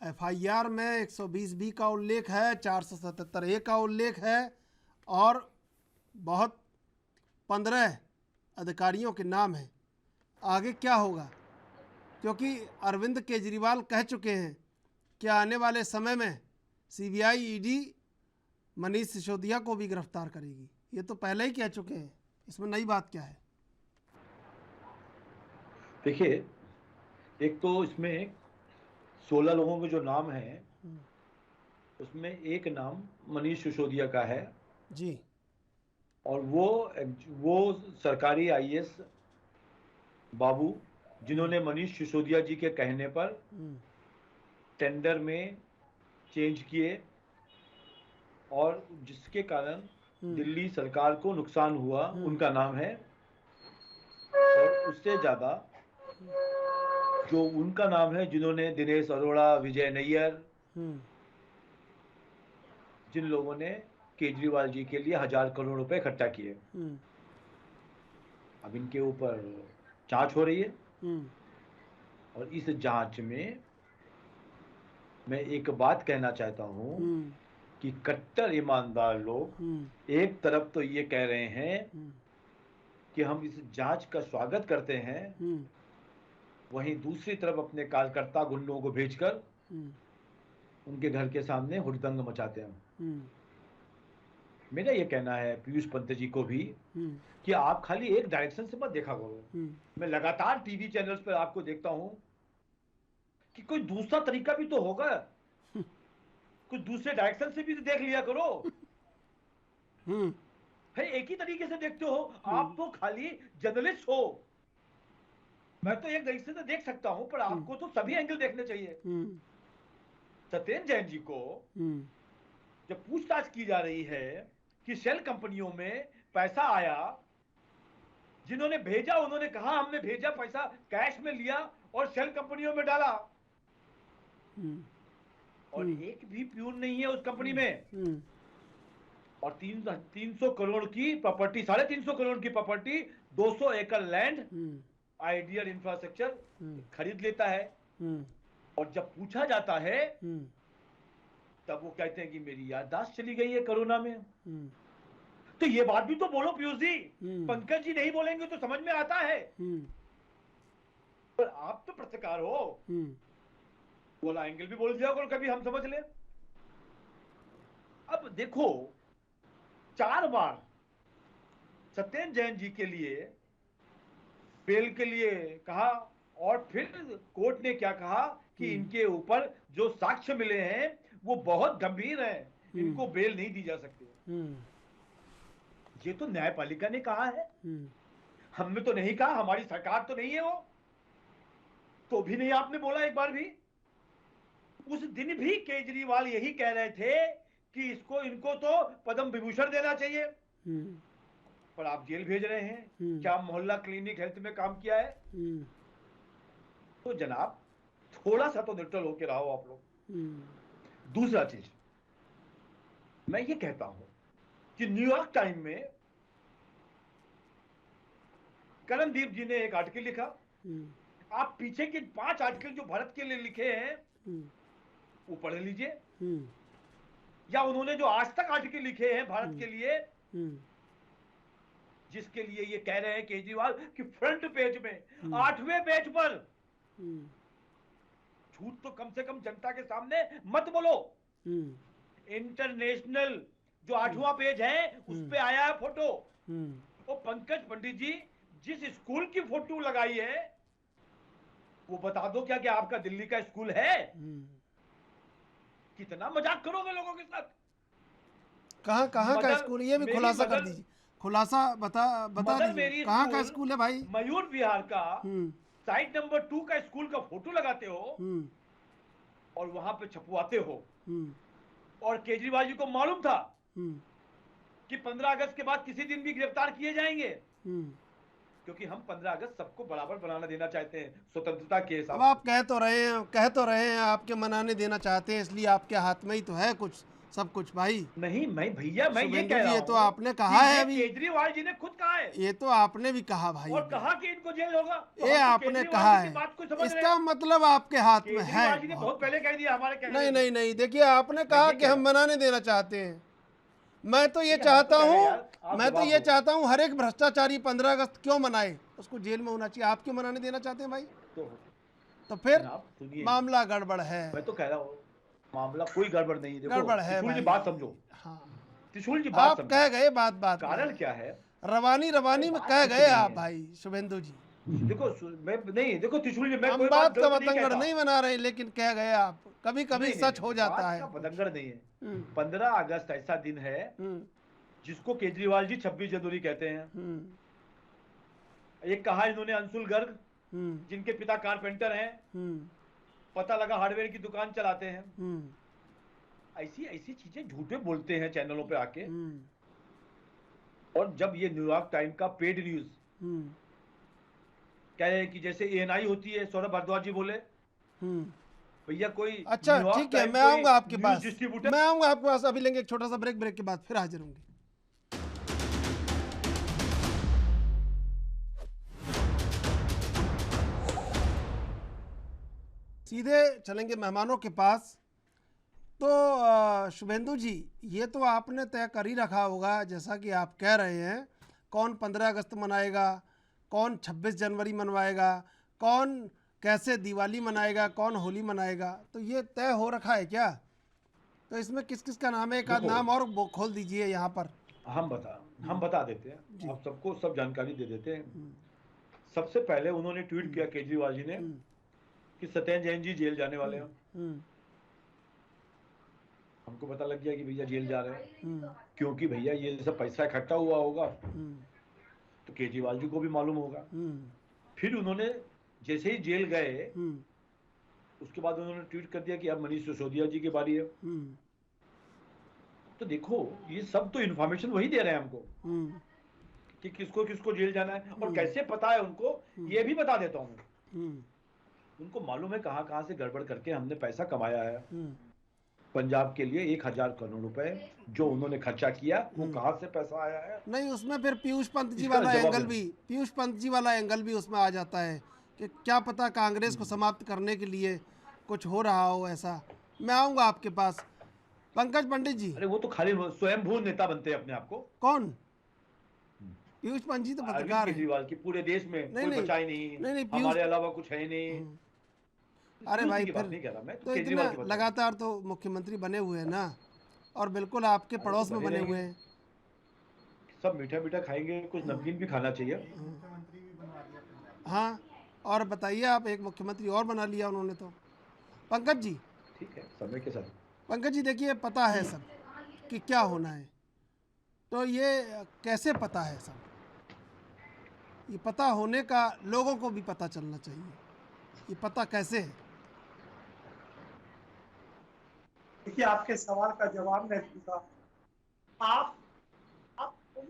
एफआईआर में 120B का उल्लेख है, 477A का उल्लेख है और बहुत 15 अधिकारियों के नाम हैं। आगे क्या होगा? क्योंकि अरविंद केजरीवाल कह चुके हैं कि आने वाले समय में CBI ED मनीष सिसोदिया को भी गिरफ्तार करेगी। ये तो पहले ही कह चुके हैं, इसमें नई बात क्या है? देखिए, एक तो इसमें 16 लोगों के जो नाम हैं उसमें एक नाम मनीष सिसोदिया का है जी। और वो सरकारी IAS बाबू जिन्होंने मनीष सिसोदिया जी के कहने पर टेंडर में चेंज किए और जिसके कारण दिल्ली सरकार को नुकसान हुआ, उनका नाम है। और उससे ज्यादा जो उनका नाम है जिन्होंने दिनेश अरोड़ा, विजय नैयर, जिन लोगों ने केजरीवाल जी के लिए 1000 करोड़ रुपए इकट्ठा किए, अब इनके ऊपर जांच हो रही है। और इस जांच में मैं एक बात कहना चाहता हूं कि कट्टर ईमानदार लोग एक तरफ तो ये कह रहे हैं कि हम इस जांच का स्वागत करते हैं, वहीं दूसरी तरफ अपने कार्यकर्ता गुंडों को भेजकर उनके घर के सामने हुड़दंग मचाते हैं। मेरा ये कहना है पीयूष पंत जी को भी कि आप खाली एक डायरेक्शन से मत देखा करो। मैं लगातार टीवी चैनल्स पर आपको देखता हूं कि कोई दूसरा तरीका भी तो होगा, कुछ दूसरे डायरेक्शन से भी तो देख लिया करो। भाई एक ही तरीके से देखते हो आप, तो खाली जर्नलिस्ट हो। मैं तो एक डायरेक्शन से देख सकता हूं, पर आपको तो सभी एंगल देखने चाहिए। सत्येंद्र जैन जी को जब पूछताछ की जा रही है कि शेल कंपनियों में पैसा आया, जिन्होंने भेजा उन्होंने कहा हमने भेजा, पैसा कैश में लिया और शेल कंपनियों में डाला, और एक भी प्यून नहीं है उस कंपनी में। और 300 करोड़ की प्रॉपर्टी, 350 करोड़ की प्रॉपर्टी, 200 एकड़ लैंड आइडियल इंफ्रास्ट्रक्चर खरीद लेता है। और जब पूछा जाता है तब वो कहते हैं कि मेरी याददाश्त चली गई है कोरोना में। तो ये बात भी तो बोलो पीयूष जी, पंकज जी नहीं बोलेंगे तो समझ में आता है। पर आप तो पत्रकार हो, बोला एंगल भी बोल दिया करो कभी, हम समझ ले। अब देखो 4 बार सत्येंद्र जैन जी के लिए बेल के लिए कहा और फिर कोर्ट ने क्या कहा कि इनके ऊपर जो साक्ष्य मिले हैं वो बहुत गंभीर हैं, इनको बेल नहीं दी जा सकती। ये तो न्यायपालिका ने कहा है, हमने तो नहीं कहा, हमारी सरकार तो नहीं है वो, तो भी नहीं आपने बोला एक बार भी। उस दिन भी केजरीवाल यही कह रहे थे कि इनको तो पद्म विभूषण देना चाहिए, पर आप जेल भेज रहे हैं। क्या मोहल्ला क्लिनिक हेल्थ में काम किया है? तो जनाब थोड़ा सा तो न्यूट्रल होके रहो आप लोग। दूसरा चीज मैं ये कहता हूं कि न्यूयॉर्क टाइम में करणदीप जी ने एक आर्टिकल लिखा, आप पीछे के 5 आर्टिकल जो भारत के लिए लिखे हैं वो पढ़ लीजिए, या उन्होंने जो आज तक आर्टिकल लिखे हैं भारत के लिए, जिसके लिए ये कह रहे हैं केजरीवाल कि फ्रंट पेज में 8वें पेज पर झूठ तो कम से कम जनता के सामने मत बोलो। इंटरनेशनल जो 8वां पेज है उस पे आया है फोटो। वो पंकज पंडित जी जिस स्कूल की फोटो लगाई है वो बता दो क्या आपका दिल्ली का स्कूल है? कितना मजाक करोगे लोगों के साथ? कहाँ का स्कूल, ये भी खुलासा कर दीजिए, खुलासा बता दीजिए कहाँ का स्कूल है भाई? मयूर विहार का साइट नंबर 2 का स्कूल का फोटो लगाते हो और वहां पे छपवाते हो। और केजरीवाल जी को मालूम था कि 15 अगस्त के बाद किसी दिन भी गिरफ्तार किए जाएंगे, क्योंकि हम 15 अगस्त सबको बराबर बनाना देना चाहते हैं स्वतंत्रता के हिसाब। अब आप कह तो रहे हैं आपके मनाने देना चाहते हैं, इसलिए आपके हाथ में ही तो है कुछ सब कुछ भाई। नहीं मैं भैया मैं ये शुभेंदु कह जी, रहा ये हूं तो आपने कहा कि है ये अभी, केजरीवाल जी ने खुद कहा है ये तो आपने भी कहा भाई, और कहा कि इनको जेल होगा, तो ये हम तो आपने केजरीवाल कहा जी की है, बात को समझ रहे इसका हैं। मतलब आपके हाथ में है। केजरीवाल जी ने बहुत पहले कह दिया हमारे कहने नहीं से। नहीं नहीं, देखिए आपने कहा ये कि कह हम रहा बनाने देना चाहते हैं। मैं तो ये ठीक है, हम तो चाहता कह रहे हैं हूँ, यार, आप मैं तो जवाब ये दो। चाहता हूँ हर एक भ्रष्टाचारी 15 अगस्त क्यों मनाए, उसको जेल में होना चाहिए। आप क्यों मनाने देना चाहते हैं भाई? तो फिर जनाब सुनिए, मामला गड़बड़ है, मैं तो कह रहा हूँ मामला कोई गड़बड़ नहीं है। देखो गड़बड़ है त्रिशूल जी भाई। बात समझो, हाँ, त्रिशूल जी बात आप समझो, कह गए बात बात कारण में, क्या है? रवानी रवानी में बात कह कुछ गए नहीं आप है। भाई शुभेंदु जी। देखो मैं नहीं, देखो त्रिशूल जी मैं हम कोई बात बात का गलत नहीं बतंगड़ कहता। नहीं बना रहे, लेकिन कह गए आप, कभी कभी नहीं, सच हो जाता बात है। का बतंगड़ नहीं है। हम्म, 15 अगस्त ऐसा दिन है हम्म, जिसको केजरीवाल जी 26 जनवरी कहते हैं। हम्म, एक कहा इन्होंने अंशुल गर्ग, हम्म, जिनके पिता कारपेंटर हैं, हम्म, पता लगा हार्डवेयर की दुकान चलाते हैं। हम्म, ऐसी ऐसी चीजें झूठे बोलते हैं चैनलों पे आके। हम्म, और जब ये न्यूयॉर्क टाइम का पेड न्यूज हम्म, कह रहे हैं कि जैसे एएनआई होती है, सौरभ भारद्वाज जी बोले हम्म। भैया कोई अच्छा न्यूयॉर्क ठीक है, टाइम मैं कोई आऊंगा आपके न्यूज पास, डिस्ट्रीब्यूटर। मैं आऊंगा आपके पास। अभी लेंगे एक छोटा सा ब्रेक, ब्रेक के बाद फिर हाजिर होंगे। सीधे चलेंगे मेहमानों के पास। तो शुभेंदु जी, ये तो आपने तय कर ही रखा होगा, जैसा कि आप कह रहे हैं, कौन 15 अगस्त मनाएगा, कौन 26 जनवरी मनवाएगा, कौन कैसे दिवाली मनाएगा, कौन होली मनाएगा, तो ये तय हो रखा है क्या? तो इसमें किस किस का नाम है, एक आध देखो, नाम और खोल दीजिए यहाँ पर। हम बता देते हैं, आप सबको सब जानकारी दे देते हैं। सबसे पहले उन्होंने ट्वीट किया केजरीवाल जी ने कि सत्येंद्र जैन जी जेल जाने वाले हैं। हमको पता लग गया कि भैया जेल जा रहे हैं, क्योंकि भैया ये सब पैसा इकट्ठा हुआ होगा, तो केजरीवाल जी को भी मालूम होगा। फिर उन्होंने जैसे ही जेल गए, उसके बाद उन्होंने ट्वीट कर दिया कि अब मनीष सिसोदिया जी की बारी है। तो देखो ये सब तो इन्फॉर्मेशन वही दे रहे हैं हमको कि किसको किसको जेल जाना है, और कैसे पता है उनको, ये भी बता देता हूँ। उनको मालूम है कहाँ कहाँ से गड़बड़ करके हमने पैसा कमाया है। पंजाब के लिए 1000 करोड़ रुपए जो उन्होंने खर्चा किया, वो कहाँ से पैसा आया है? नहीं, उसमें फिर पीयूष पंत जी इसका वाला जवाब एंगल है। भी, पीयूष पंत जी वाला एंगल भी उसमें आ जाता है कि क्या पता कांग्रेस को समाप्त करने के लिए कुछ हो रहा हो ऐसा। मैं आऊँगा आपके पास। पंकज पंडित जी। अरे वो तो खाली स्वयंभू नेता बनते हैं अपने आप को। कौन? पीयूष पंत जी तो अरविंद पत्रकार हैं। केजरीवाल की पूरे देश में नहीं, कोई नहीं, बचा ही नहीं, नहीं, पीयूष- हमारे अलावा कुछ है ही नहीं। अरे पीयूष भाई की बात फिर नहीं कह रहा मैं, तो केजरीवाल इतना की बात कर रहा हूं। लगातार तो मुख्यमंत्री बने हुए हैं ना, और बिल्कुल आपके अरे पड़ोस तो में बने बने हुए रहेंगे। हैं। सब मीठा मीठा खाएंगे, कुछ नमकीन भी खाना चाहिए। हाँ, और बताइए आप, एक मुख्यमंत्री और बना लिया उन्होंने तो। पंकज जी, ठीक है, समय के साथ। पंकज जी देखिए, पता है सब कि क्या होना है, तो ये कैसे पता है सब? ये पता होने का लोगों को भी पता चलना चाहिए, ये पता कैसे है? देखिए, आपके सवाल का जवाब मैं दूंगा। आप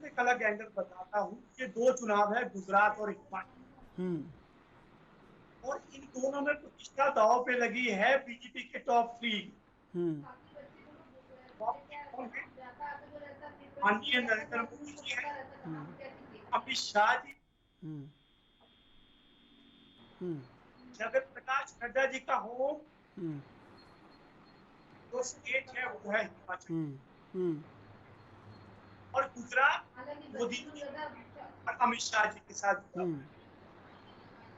एक अलग एंगल बताता हूँ। ये 2 चुनाव है, गुजरात और हिमाचल, और इन दोनों में प्रतिष्ठा दांव पे लगी है बीजेपी के टॉप 3। माननीय नरेंद्र मोदी जी हैं, अमित शाह जी, जगत प्रकाश नड्डा जी का होम जो स्टेट है वो है हिमाचल, और गुजरात मोदी जी और अमित शाह जी के साथ।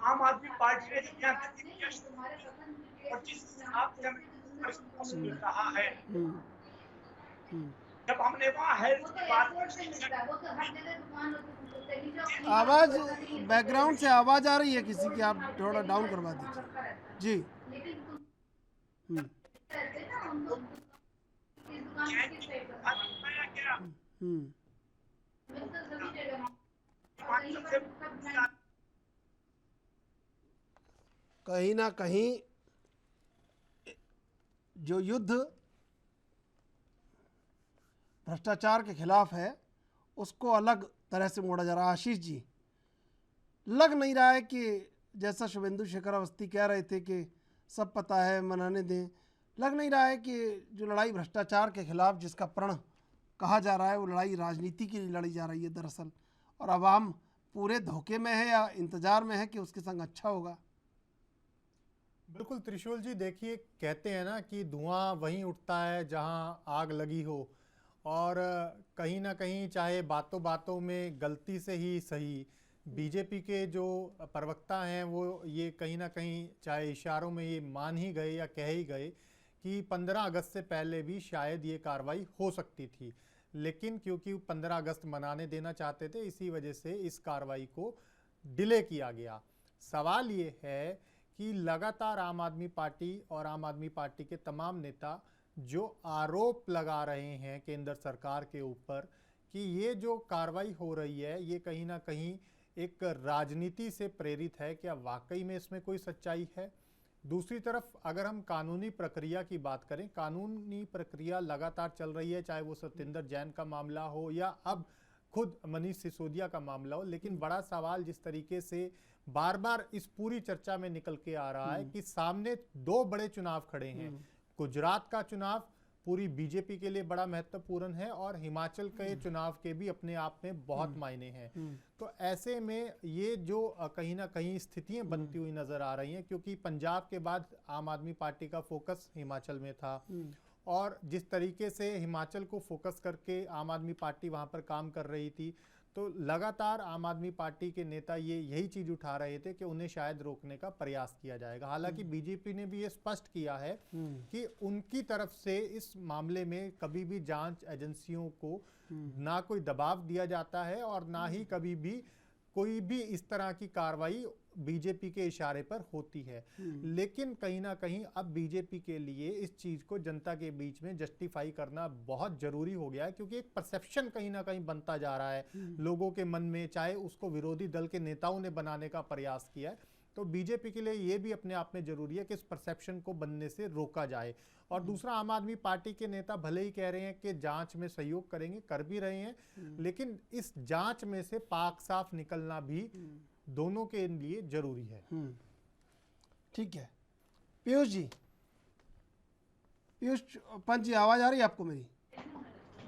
आम आदमी पार्टी ने जब यहाँ और जिस हिसाब से हमें मिल रहा है, जब हमने वहाँ हेल्थ की बात आवाज, बैकग्राउंड से आवाज आ रही है किसी की, आप थोड़ा डाउन करवा दीजिए जी। कहीं ना कहीं जो युद्ध भ्रष्टाचार के खिलाफ है, उसको अलग तरह से मोड़ा जा रहा है। आशीष जी, लग नहीं रहा है कि जैसा शुभेंदु शेखर अवस्थी कह रहे थे कि सब पता है, मनाने दें, लग नहीं रहा है कि जो लड़ाई भ्रष्टाचार के खिलाफ जिसका प्रण कहा जा रहा है वो लड़ाई राजनीति के लिए लड़ी जा रही है दरअसल, और आवाम पूरे धोखे में है या इंतजार में है कि उसके संग अच्छा होगा? बिल्कुल त्रिशूल जी, देखिए कहते हैं ना कि धुआं वहीं उठता है जहां आग लगी हो, और कहीं ना कहीं चाहे बातों बातों में गलती से ही सही बीजेपी के जो प्रवक्ता हैं वो ये कहीं ना कहीं चाहे इशारों में ये मान ही गए या कह ही गए कि 15 अगस्त से पहले भी शायद ये कार्रवाई हो सकती थी, लेकिन क्योंकि 15 अगस्त मनाने देना चाहते थे इसी वजह से इस कार्रवाई को डिले किया गया। सवाल ये है कि लगातार आम आदमी पार्टी और आम आदमी पार्टी के तमाम नेता जो आरोप लगा रहे हैं केंद्र सरकार के ऊपर कि ये जो कार्रवाई हो रही है ये कहीं ना कहीं एक राजनीति से प्रेरित है, क्या वाकई में इसमें कोई सच्चाई है? दूसरी तरफ अगर हम कानूनी प्रक्रिया की बात करें, कानूनी प्रक्रिया लगातार चल रही है, चाहे वो सत्येंद्र जैन का मामला हो या अब खुद मनीष सिसोदिया का मामला हो, लेकिन बड़ा सवाल जिस तरीके से बार बार इस पूरी चर्चा में निकल के आ रहा है कि सामने दो बड़े चुनाव खड़े हैं। गुजरात का चुनाव पूरी बीजेपी के लिए बड़ा महत्वपूर्ण है और हिमाचल के चुनाव के भी अपने आप में बहुत मायने हैं। तो ऐसे में ये जो कहीं ना कहीं स्थितियां बनती हुई नजर आ रही हैं, क्योंकि पंजाब के बाद आम आदमी पार्टी का फोकस हिमाचल में था और जिस तरीके से हिमाचल को फोकस करके आम आदमी पार्टी वहां पर काम कर रही थी, तो लगातार आम आदमी पार्टी के नेता यही चीज उठा रहे थे कि उन्हें शायद रोकने का प्रयास किया जाएगा। हालांकि बीजेपी ने भी ये स्पष्ट किया है कि उनकी तरफ से इस मामले में कभी भी जांच एजेंसियों को ना कोई दबाव दिया जाता है और ना ही कभी भी कोई भी इस तरह की कार्रवाई बीजेपी के इशारे पर होती है। लेकिन कहीं ना कहीं अब बीजेपी के लिए इस चीज को जनता के बीच में जस्टिफाई करना बहुत जरूरी हो गया है, क्योंकि एक परसेप्शन कहीं ना कहीं बनता जा रहा है लोगों के मन में, चाहे उसको विरोधी दल के नेताओं ने बनाने का प्रयास किया है। तो बीजेपी के लिए ये भी अपने आप में जरूरी है कि इस परसेप्शन को बनने से रोका जाए। और दूसरा, आम आदमी पार्टी के नेता भले ही कह रहे हैं कि जांच में सहयोग करेंगे, कर भी रहे हैं, लेकिन इस जांच में से पाक साफ निकलना भी दोनों के लिए जरूरी है। ठीक है पीयूष जी, पीयूष पंत जी, आवाज आ रही है आपको मेरी?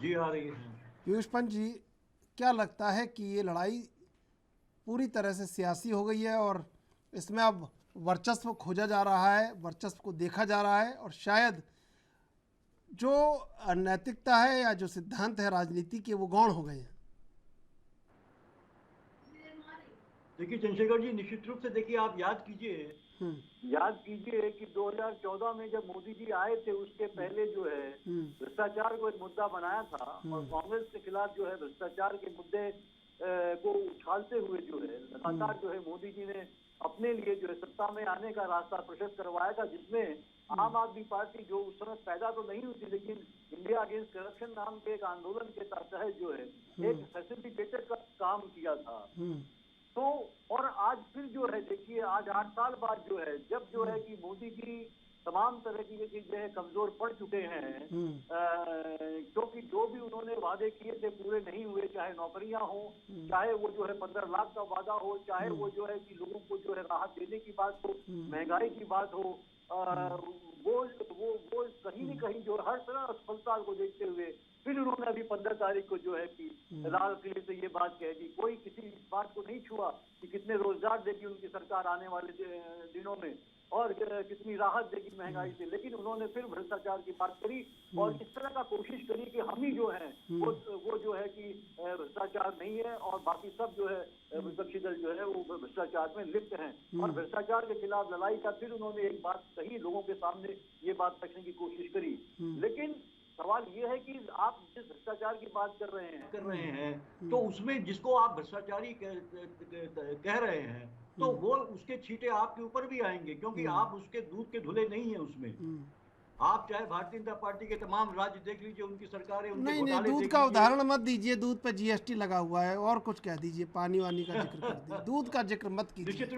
जी आ रही है। पीयूष पंत जी, क्या लगता है कि ये लड़ाई पूरी तरह से सियासी हो गई है और इसमें अब वर्चस्व खोजा जा रहा है, वर्चस्व को देखा जा रहा है, और शायद जो नैतिकता है या जो सिद्धांत है राजनीति के वो गौण हो गए हैं? देखिए चंद्रशेखर जी, निश्चित रूप से देखिए, आप याद कीजिए कि 2014 में जब मोदी जी आए थे उसके पहले जो है भ्रष्टाचार को एक मुद्दा बनाया था और कांग्रेस के खिलाफ जो है भ्रष्टाचार के मुद्दे को उछालते हुए जो है लगातार जो है मोदी जी ने अपने लिए जो है सत्ता में आने का रास्ता प्रशस्त करवाया था, जिसमें आम आदमी पार्टी जो उस समय पैदा तो नहीं हुई थी, लेकिन इंडिया अगेंस्ट करप्शन नाम के एक आंदोलन के तहत जो है एक फैसिलिटेटर का काम किया था। तो और आज फिर जो है देखिए, आज 8 साल बाद जो है जब जो है कि मोदी जी तमाम तरह की चीजें कमजोर पड़ चुके हैं, क्योंकि जो भी उन्होंने वादे किए थे पूरे नहीं हुए, चाहे नौकरियां हो, चाहे वो जो है 15 लाख का वादा हो, चाहे वो जो है कि लोगों को जो है राहत देने की बात हो, महंगाई की बात हो, वो कहीं न कहीं जो हर तरह असफलता को देखते हुए फिर उन्होंने अभी 15 तारीख को जो है कि लाल किले से ये बात कह दी। कोई किसी इस बात को नहीं छुआ कि कितने रोजगार देगी उनकी सरकार आने वाले दिनों में और कितनी राहत देगी महंगाई से, लेकिन उन्होंने फिर भ्रष्टाचार की बात करी और इस तरह का कोशिश करी कि हम ही जो है वो जो है कि भ्रष्टाचार नहीं है और बाकी सब जो है विपक्षी दल जो है वो भ्रष्टाचार में लिप्त हैं। और भ्रष्टाचार के खिलाफ लड़ाई का फिर उन्होंने एक बात कही, लोगों के सामने ये बात रखने की कोशिश करी। लेकिन सवाल ये है कि आप जिस भ्रष्टाचार की बात कर रहे हैं तो उसमें जिसको आप भ्रष्टाचारी कह रहे हैं तो वो उसके छींटे आपके ऊपर भी आएंगे, क्योंकि आप उसके दूध के धुले नहीं है उसमें। आप चाहे भारतीय जनता पार्टी के तमाम राज्य देख लीजिए, उनकी सरकारें नहीं दूध का उदाहरण मत दीजिए, दूध पे जीएसटी लगा हुआ है, और कुछ कह दीजिए, पानी वानी का जिक्र कर दीजिए, दूध का जिक्र मत कीजिए। निश्चित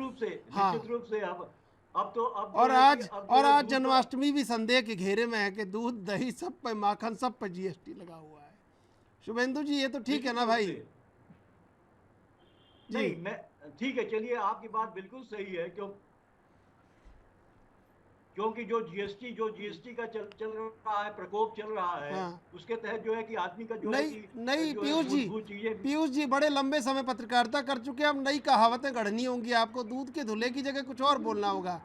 रूप से अब और आज जन्माष्टमी भी संदेह के घेरे में है कि दूध दही सब पे, माखन सब पे जीएसटी लगा हुआ है। शुभेंदु जी, ये तो ठीक है ना भाई? नहीं, मैं ठीक है, चलिए आपकी बात बिल्कुल सही है, क्यों क्योंकि जो जीएसटी का चल रहा है, प्रकोप चल रहा है, हाँ। उसके तहत जो है कि आदमी का जो है नहीं कि नहीं जो है मूलभूत चीजें पीयूष जी बड़े लंबे समय पत्रकारिता कर चुके हैं, अब नई कहावतें गढ़नी होंगी आपको, दूध के धुले की जगह कुछ और बोलना होगा।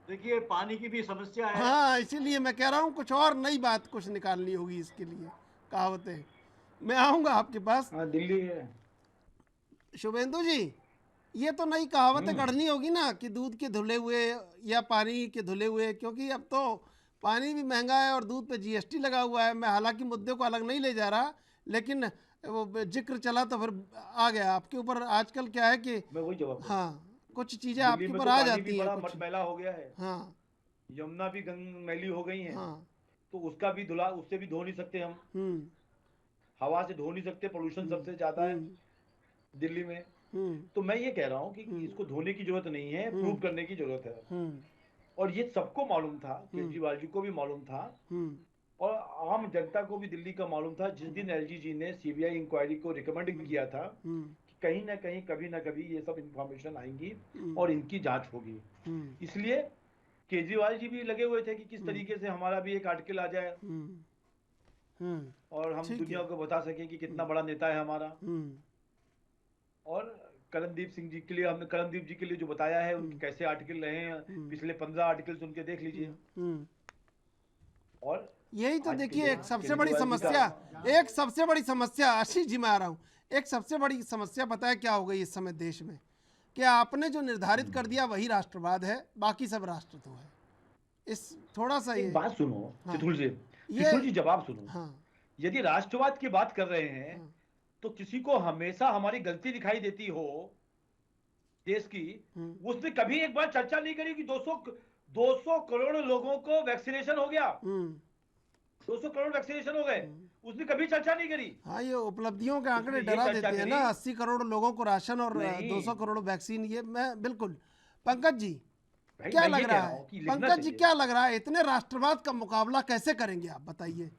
देखिए पानी की भी समस्या है। हाँ, इसीलिए मैं कह रहा हूँ कुछ और नई बात कुछ निकालनी होगी इसके लिए, कहावतें। मैं आऊँगा आपके पास। हाँ, दिल्ली है। शुभेंदु जी, ये तो नई कहावतें गढ़नी होगी ना कि दूध के धुले हुए या पानी के धुले हुए, क्योंकि अब तो पानी भी महंगा है और दूध पे जीएसटी लगा हुआ है। मैं हालांकि मुद्दे को अलग नहीं ले जा रहा, लेकिन वो जिक्र चला तो फिर आ गया आपके ऊपर। आजकल क्या है कि मैं वही जवाब हाँ, कुछ चीज़ें दिल्ली आपके में ऊपर तो आ पानी जाती भी हैं बड़ा कुछ। मटमैला हो गया है। हाँ यमुना भी मैली हो गई है। हाँ। तो उसका भी धुला, उससे भी धो नहीं सकते हम। हवा से धो नहीं सकते, पोल्यूशन सबसे ज्यादा है दिल्ली में। तो मैं ये कह रहा हूँ कि इसको धोने की जरूरत नहीं है, प्रूव करने की जरूरत है। और ये सबको मालूम था, केजरीवाल जी को भी मालूम था और आम जनता को भी दिल्ली का मालूम था। जिस दिन एलजी जी ने सीबीआई इंक्वायरी को रिकमेंड किया था कि कहीं ना कहीं कभी ना कभी ये सब इंफॉर्मेशन आएंगी और इनकी जांच होगी, इसलिए केजरीवाल जी भी लगे हुए थे कि किस तरीके से हमारा भी एक आर्टिकल आ जाए और हम दुनिया को बता सकें कि कितना बड़ा नेता है हमारा। और करणदीप सिंह जी के लिए, हमने करणदीप जी के लिए जो बताया है, उनके कैसे आर्टिकल रहे हैं, पिछले 15 आर्टिकल्स उनके देख लीजिए। और यही तो देखिए एक सबसे बड़ी समस्या, आशीष जी मैं आ रहा हूँ, एक सबसे बड़ी समस्या पता है क्या हो गई इस समय देश में, कि आपने जो निर्धारित कर दिया वही राष्ट्रवाद है, बाकी सब राष्ट्र तो है। इस थोड़ा सा ये बात सुनो चितुल जी, जवाब सुनो। हाँ, यदि राष्ट्रवाद की बात कर रहे हैं तो किसी को हमेशा हमारी गलती दिखाई देती हो देश की, उसने कभी एक बार चर्चा नहीं करी कि 200 करोड़ लोगों को वैक्सीनेशन हो गया, 200 करोड़ वैक्सीनेशन हो गए, उसने कभी चर्चा नहीं करी। हाँ, ये उपलब्धियों के आंकड़े डरा देते हैं ना, 80 करोड़ लोगों को राशन और 200 करोड़ वैक्सीन। ये मैं बिल्कुल, पंकज जी क्या लग रहा है, पंकज जी क्या लग रहा है, इतने राष्ट्रवाद का मुकाबला कैसे करेंगे आप बताइए।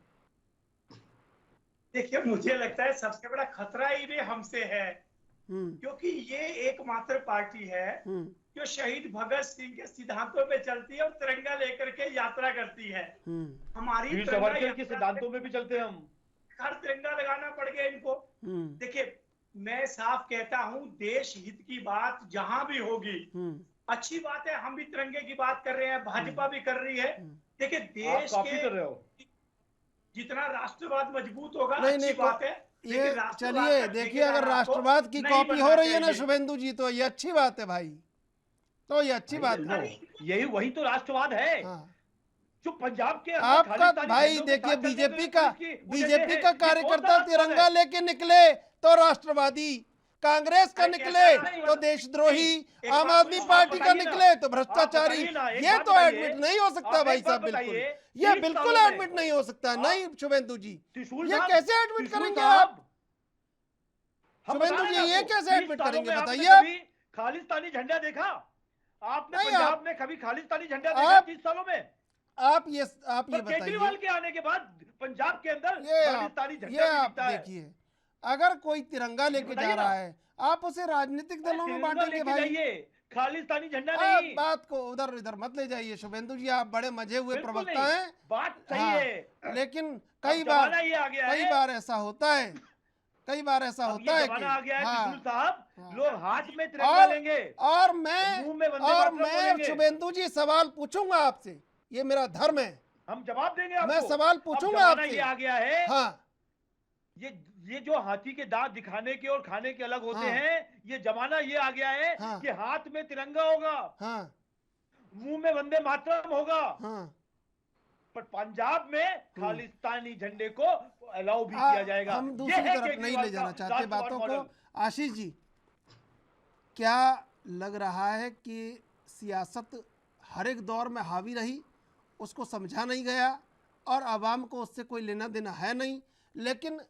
देखिए मुझे लगता है सबसे बड़ा खतरा ही भी हमसे है, क्योंकि ये एकमात्र पार्टी है जो शहीद भगत सिंह के सिद्धांतों पे चलती है और तिरंगा लेकर के यात्रा करती है। हमारी के सिद्धांतों में भी चलते हैं हम, हर तिरंगा लगाना पड़ गया इनको। देखिए मैं साफ कहता हूँ, देश हित की बात जहां भी होगी अच्छी बात है, हम भी तिरंगे की बात कर रहे हैं, भाजपा भी कर रही है। देखिए देश के कर रहे हो, जितना राष्ट्रवाद मजबूत होगा नहीं, बात है। ये चलिए देखिए, अगर राष्ट्रवाद की कॉपी हो रही है ना शुभेंदु जी, तो ये अच्छी बात है भाई, तो ये अच्छी बात है। यही वही तो राष्ट्रवाद है। जो पंजाब के आपका भाई देखिए, बीजेपी का कार्यकर्ता तिरंगा लेके निकले तो राष्ट्रवादी, कांग्रेस का निकले तो देशद्रोही, आम आदमी पार्टी का निकले तो भ्रष्टाचारी। ये तो एडमिट नहीं हो सकता भाई साहब, बिल्कुल ये बिल्कुल एडमिट नहीं हो सकता। नहीं शुभेंदु जी, ये कैसे एडमिट करेंगे आप? शुभेंदु जी ये कैसे एडमिट करेंगे बताइए आप? खालिस्तानी झंडा देखा आपने पंजाब में? कभी खालिस्तानी झंडा देखा 30 सालों में? आप ये बताइए, केजरीवाल के आने के बाद पंजाब के अंदर खालिस्तानी झंडा ये आप देखिए, अगर कोई तिरंगा लेके जा रहा है आप उसे राजनीतिक दलों में बांटेंगे भाई, खालिस्तानी झंडा नहीं। बात को उधर इधर मत ले जाइए शुभेंदु जी, आप बड़े मजे हुए प्रवक्ता हैं, बात सही है, लेकिन कई बार ऐसा होता है, कई बार ऐसा होता है कि लोग हाथ में तिरंगा लेंगे और मैं शुभेंदु जी सवाल पूछूंगा आपसे, ये मेरा धर्म है, हम जवाब देंगे आपको। मैं सवाल पूछूंगा आपसे। ये आ गया है, हाँ, ये जो हाथी के दांत दिखाने के और खाने के अलग होते हैं, ये जमाना ये आ गया है कि हाथ में तिरंगा होगा, मुंह में वंदे मातरम होगा, पर पंजाब में खालिस्तानी झंडे को अलाउ भी किया जाएगा। हम दूसरी तरफ नहीं ले जाना चाहते बातों को। आशीष जी क्या लग रहा है कि सियासत हर एक दौर में हावी रही, उसको समझा नहीं गया और आवाम को उससे कोई लेना देना है नहीं, लेकिन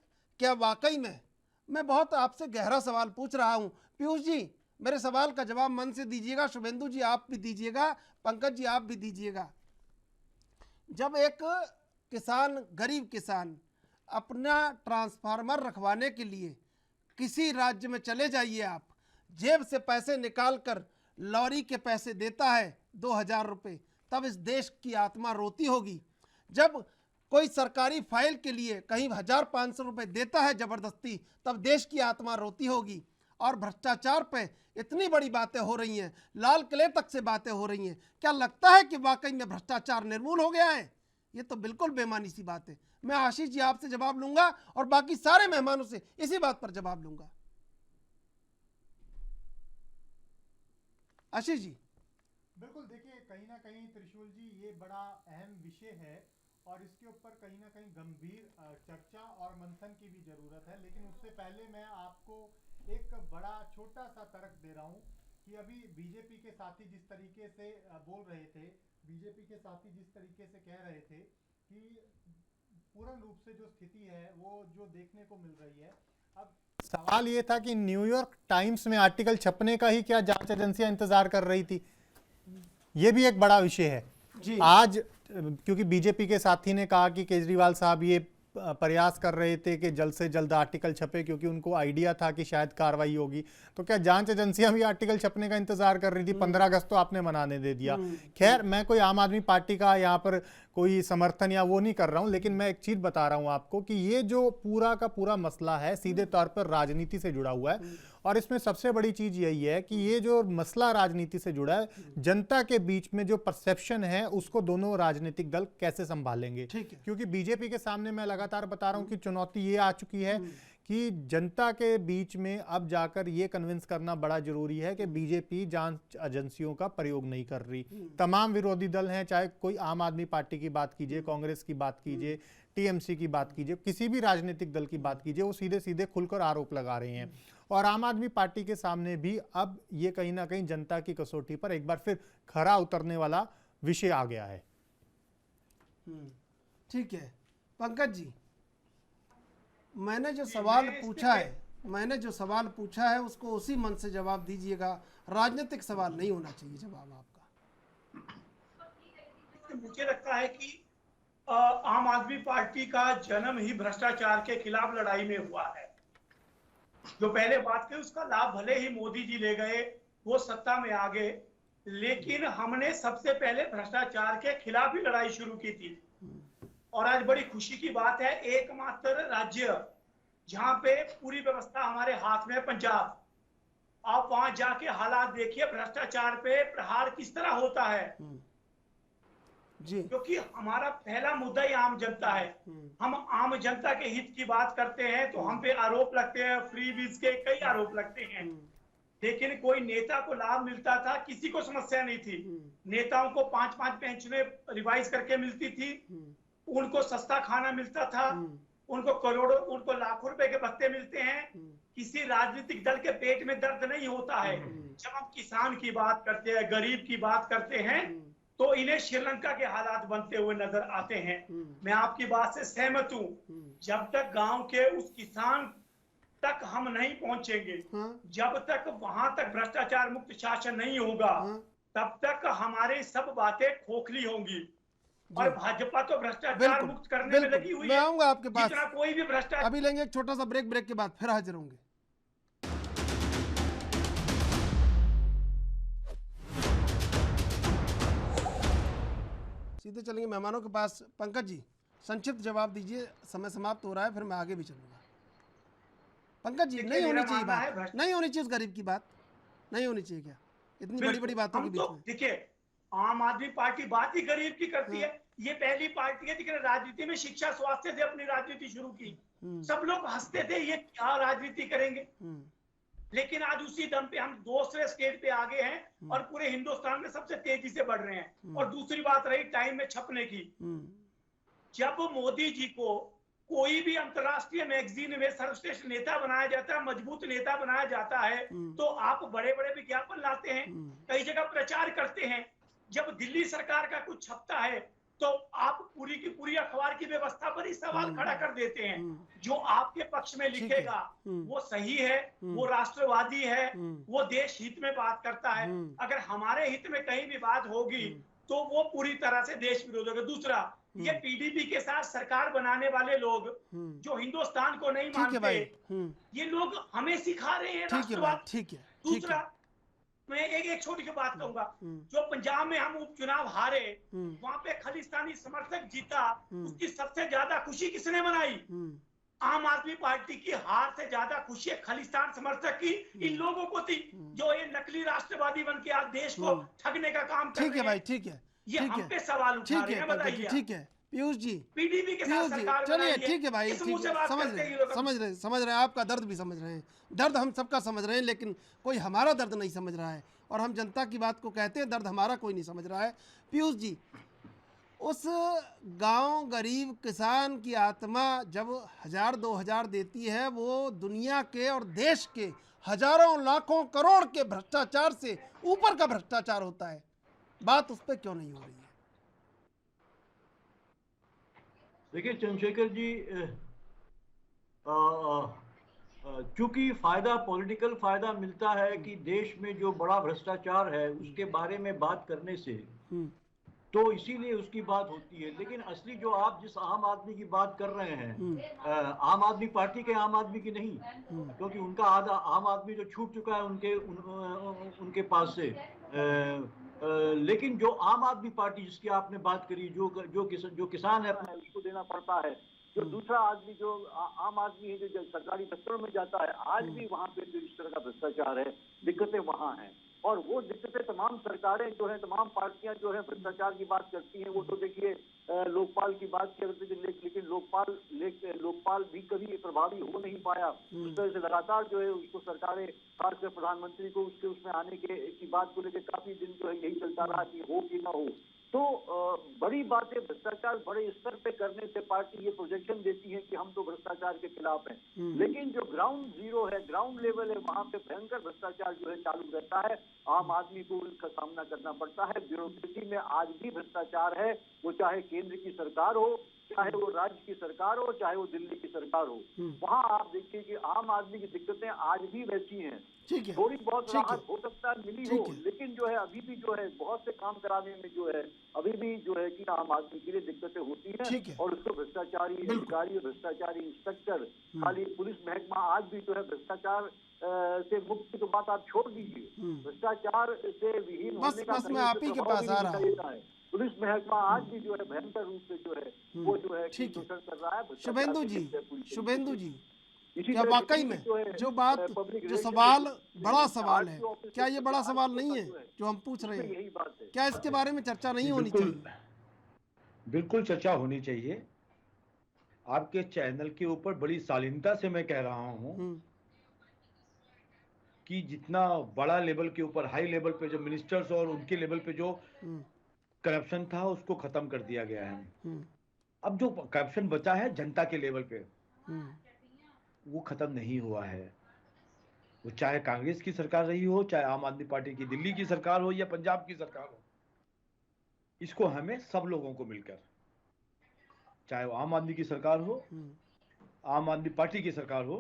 क्या वाकई में, मैं बहुत आपसे गहरा सवाल पूछ रहा हूं पीयूष जी, मेरे सवाल का जवाब मन से दीजिएगा, शुभेंदु जी आप भी दीजिएगा, पंकज जी आप भी दीजिएगा। जब एक किसान, गरीब किसान अपना ट्रांसफार्मर रखवाने के लिए किसी राज्य में चले जाइए, आप जेब से पैसे निकाल कर लॉरी के पैसे देता है 2000 रुपये, तब इस देश की आत्मा रोती होगी। जब कोई सरकारी फाइल के लिए कहीं 1500 रुपये देता है ज़बरदस्ती, तब देश की आत्मा रोती होगी। और भ्रष्टाचार पे इतनी बड़ी बातें हो रही हैं, लाल किले तक से बातें हो रही हैं, क्या लगता है कि वाकई में भ्रष्टाचार निर्मूल हो गया है? ये तो बिल्कुल बेमानी सी बात है। मैं आशीष जी आपसे जवाब लूंगा और बाकी सारे मेहमानों से इसी बात पर जवाब लूंगा। आशीष जी। बिल्कुल, देखिए कहीं ना कहीं त्रिशूल जी ये बड़ा अहम विषय है और इसके ऊपर कहीं ना कहीं गंभीर चर्चा और मंथन की भी जरूरत है। लेकिन उससे पहले मैं आपको एक बड़ा छोटा सा तर्क दे रहा हूं कि अभी बीजेपी के साथी जिस तरीके से बोल रहे थे, बीजेपी के साथी जिस तरीके से कह रहे थे कि पूर्ण रूप से जो स्थिति है वो जो देखने को मिल रही है। अब सवाल ये था कि न्यूयॉर्क टाइम्स में आर्टिकल छपने का ही क्या जांच एजेंसियां इंतजार कर रही थी? ये भी एक बड़ा विषय है जी। आज क्योंकि बीजेपी के साथी ने कहा कि केजरीवाल साहब ये प्रयास कर रहे थे कि जल्द से जल्द आर्टिकल छपे क्योंकि उनको आइडिया था कि शायद कार्रवाई होगी, तो क्या जांच एजेंसियां भी आर्टिकल छपने का इंतजार कर रही थी? 15 अगस्त तो आपने मनाने दे दिया। खैर, मैं कोई आम आदमी पार्टी का यहाँ पर कोई समर्थन या वो नहीं कर रहा हूँ, लेकिन मैं एक चीज बता रहा हूँ आपको कि ये जो पूरा का पूरा मसला है सीधे तौर पर राजनीति से जुड़ा हुआ है। और इसमें सबसे बड़ी चीज यही है कि ये जो मसला राजनीति से जुड़ा है, जनता के बीच में जो परसेप्शन है उसको दोनों राजनीतिक दल कैसे संभालेंगे। क्योंकि बीजेपी के सामने मैं लगातार बता रहा हूं कि चुनौती ये आ चुकी है कि जनता के बीच में अब जाकर ये कन्विंस करना बड़ा जरूरी है कि बीजेपी जांच एजेंसियों का प्रयोग नहीं कर रही। तमाम विरोधी दल हैं, चाहे कोई आम आदमी पार्टी की बात कीजिए, कांग्रेस की बात कीजिए, टीएमसी की बात कीजिए, किसी भी राजनीतिक दल की बात कीजिए, वो सीधे सीधे खुलकर आरोप लगा रहे हैं। और आम आदमी पार्टी के सामने भी अब ये कहीं ना कहीं जनता की कसौटी पर एक बार फिर खरा उतरने वाला विषय आ गया है। ठीक है पंकज जी, मैंने जो सवाल पूछा है उसको उसी मन से जवाब दीजिएगा। राजनीतिक सवाल नहीं होना चाहिए जवाब आपका। मुझे लगता है कि आम आदमी पार्टी का जन्म ही भ्रष्टाचार के खिलाफ लड़ाई में हुआ है। जो पहले बात की उसका लाभ भले ही मोदी जी ले गए, वो सत्ता में आ गए, लेकिन हमने सबसे पहले भ्रष्टाचार के खिलाफ ही लड़ाई शुरू की थी। और आज बड़ी खुशी की बात है, एकमात्र राज्य जहां पे पूरी व्यवस्था हमारे हाथ में है, पंजाब। आप वहां जाके हालात देखिए, भ्रष्टाचार पे प्रहार किस तरह होता है जी। क्योंकि हमारा पहला मुद्दा ही आम जनता है। हम आम जनता के हित की बात करते हैं तो हम पे आरोप लगते हैं, फ्री बीज के कई आरोप लगते हैं। लेकिन कोई नेता को लाभ मिलता था, किसी को समस्या नहीं थी। नेताओं को 5-5 पेंशनें रिवाइज करके मिलती थी, उनको सस्ता खाना मिलता था, उनको करोड़ों, उनको लाखों रुपए के भत्ते मिलते हैं। किसी राजनीतिक दल के पेट में दर्द नहीं होता है। जब हम किसान की बात करते हैं, गरीब की बात करते हैं, तो इन्हें श्रीलंका के हालात बनते हुए नजर आते हैं। मैं आपकी बात से सहमत हूं। जब तक गांव के उस किसान तक हम नहीं पहुंचेंगे, जब तक वहां तक भ्रष्टाचार मुक्त शासन नहीं होगा, तब तक हमारी सब बातें खोखली होंगी। और भाजपा तो भ्रष्टाचार मुक्त करने में लगी हुई है। मैं आऊंगा आपके पास, कोई भी भ्रष्टाचार। अभी लेंगे एक छोटा सा ब्रेक, ब्रेक के बाद फिर हाजिर होंगे। सीधे चलेंगे मेहमानों के पास। पंकज जी, संक्षिप्त जवाब दीजिए, समय समाप्त हो रहा है, फिर मैं आगे भी चलूंगा। पंकज जी, नहीं होनी चाहिए बात, नहीं होनी चाहिए उस गरीब की बात, नहीं होनी चाहिए क्या इतनी बड़ी बड़ी बातों के बीच में? देखिए, आम आदमी पार्टी बात ही गरीब की करती है। ये पहली पार्टी है जिसने राजनीति में शिक्षा स्वास्थ्य से अपनी राजनीति शुरू की। सब लोग हंसते थे, ये क्या राजनीति करेंगे। लेकिन आज उसी दम पे हम दूसरे स्टेट पे आगे हैं और पूरे हिंदुस्तान में सबसे तेजी से बढ़ रहे हैं। और दूसरी बात रही टाइम में छपने की, जब मोदी जी को कोई भी अंतरराष्ट्रीय मैगजीन में सर्वश्रेष्ठ नेता बनाया जाता है, मजबूत नेता बनाया जाता है, तो आप बड़े बड़े विज्ञापन लाते हैं, कई जगह प्रचार करते हैं। जब दिल्ली सरकार का कुछ छपता है तो आप पूरी की पूरी अखबार की व्यवस्था पर ही सवाल खड़ा कर देते हैं। जो आपके पक्ष में लिखेगा वो सही है, वो राष्ट्रवादी है, वो देश हित में बात करता है। अगर हमारे हित में कहीं भी बात होगी तो वो पूरी तरह से देश विरोधी होगा। दूसरा, ये पीडीपी के साथ सरकार बनाने वाले लोग जो हिंदुस्तान को नहीं मानते, ये लोग हमें सिखा रहे हैं राष्ट्रवाद। ठीक है। दूसरा, मैं एक छोटी सी बात कहूंगा, जो पंजाब में हम उपचुनाव हारे, वहां पे खालिस्तानी समर्थक जीता, उसकी सबसे ज्यादा खुशी किसने मनाई? आम आदमी पार्टी की हार से ज्यादा खुशी खालिस्तान समर्थक की इन लोगों को थी, जो ये नकली राष्ट्रवादी बन के आज देश को ठगने का काम कर रहे हैं। ठीक है भाई, ठीक है, ये हम पे सवाल उठा रहे हैं, बताइए। ठीक है पीयूष जी, पीडीपी के साथ सरकार चलिए, बनाई है, ठीक है भाई, किस ठीक मुंह से है, बात समझ करते हैं ये रहे लोग? समझ रहे हैं, आपका दर्द भी समझ रहे हैं, दर्द हम सबका समझ रहे हैं, लेकिन कोई हमारा दर्द नहीं समझ रहा है, और हम जनता की बात को कहते हैं, दर्द हमारा कोई नहीं समझ रहा है। पीयूष जी, उस गांव गरीब किसान की आत्मा जब 1000-2000 देती है, वो दुनिया के और देश के हजारों लाखों करोड़ के भ्रष्टाचार से ऊपर का भ्रष्टाचार होता है, बात उस पर क्यों नहीं हो रही है? देखिए चंद्रशेखर जी, चूंकि फायदा, पॉलिटिकल फायदा मिलता है कि देश में जो बड़ा भ्रष्टाचार है उसके बारे में बात करने से, तो इसीलिए उसकी बात होती है। लेकिन असली जो आप जिस आम आदमी की बात कर रहे हैं, आम आदमी पार्टी के आम आदमी की नहीं, क्योंकि उनका आधा आम आदमी जो छूट चुका है उनके पास से। लेकिन जो आम आदमी पार्टी जिसकी आपने बात करी, जो किसान है उसको देना पड़ता है, जो दूसरा आदमी जो आम आदमी है जो सरकारी दफ्तरों में जाता है, आज भी वहाँ पे जो इस तरह का भ्रष्टाचार है, दिक्कतें वहाँ हैं। और वो दिक्कतें तमाम सरकारें जो है, तमाम पार्टियां जो है भ्रष्टाचार की बात करती हैं। वो तो देखिए लोकपाल की बात करते थे, लेकिन लोकपाल भी कभी प्रभावी हो नहीं पाया। उस तरह से लगातार जो है उसको सरकारें, खासकर प्रधानमंत्री को उसमें आने की बात को लेकर काफी दिन जो है यही चलता रहा कि हो कि ना हो। तो बड़ी बातें भ्रष्टाचार बड़े स्तर पे करने से पार्टी ये प्रोजेक्शन देती है कि हम तो भ्रष्टाचार के खिलाफ हैं, लेकिन जो ग्राउंड जीरो है, ग्राउंड लेवल है, वहां पे भयंकर भ्रष्टाचार जो है चालू रहता है। आम आदमी को उसका सामना करना पड़ता है। ब्यूरोक्रेसी में आज भी भ्रष्टाचार है, वो चाहे केंद्र की सरकार हो, चाहे वो राज्य की सरकार हो, चाहे वो दिल्ली की सरकार हो। वहाँ आप देखिए कि आम आदमी की दिक्कतें आज भी वैसी हैं। थोड़ी बहुत राहत हो सकता है मिली हो, लेकिन जो है अभी भी जो है बहुत से काम कराने में जो है अभी भी जो है कि आम आदमी के लिए दिक्कतें होती हैं। और उसको भ्रष्टाचारी अधिकारी, भ्रष्टाचारी इंस्पेक्टर, खाली पुलिस महकमा आज भी जो है भ्रष्टाचार से मुक्त तो बात आप छोड़ दीजिए, भ्रष्टाचार से विहीन होने का मैं आप ही के पास आ रहा हूँ। पुलिस महकमा आज भी जो है भयंकर रूप से जो है वो जो है शोषण कर रहा है। शुभेंदु जी, क्या वाकई में जो बात, जो सवाल, बड़ा सवाल है, क्या ये बड़ा सवाल नहीं है जो हम पूछ रहे हैं? क्या इसके बारे में चर्चा नहीं होनी चाहिए? बिल्कुल चर्चा होनी चाहिए। आपके चैनल के ऊपर बड़ी शालीनता से मैं कह रहा हूं कि जितना बड़ा लेवल के ऊपर, हाई लेवल पे जो मिनिस्टर्स और उनके लेवल पे जो करप्शन था उसको खत्म कर दिया गया है। अब जो करप्शन बचा है जनता के लेवल पे, वो खत्म नहीं हुआ है। वो चाहे कांग्रेस की सरकार रही हो, चाहे आम आदमी पार्टी की दिल्ली की सरकार हो या पंजाब की सरकार हो, इसको हमें सब लोगों को मिलकर, चाहे वो आम आदमी की सरकार हो, आम आदमी पार्टी की सरकार हो,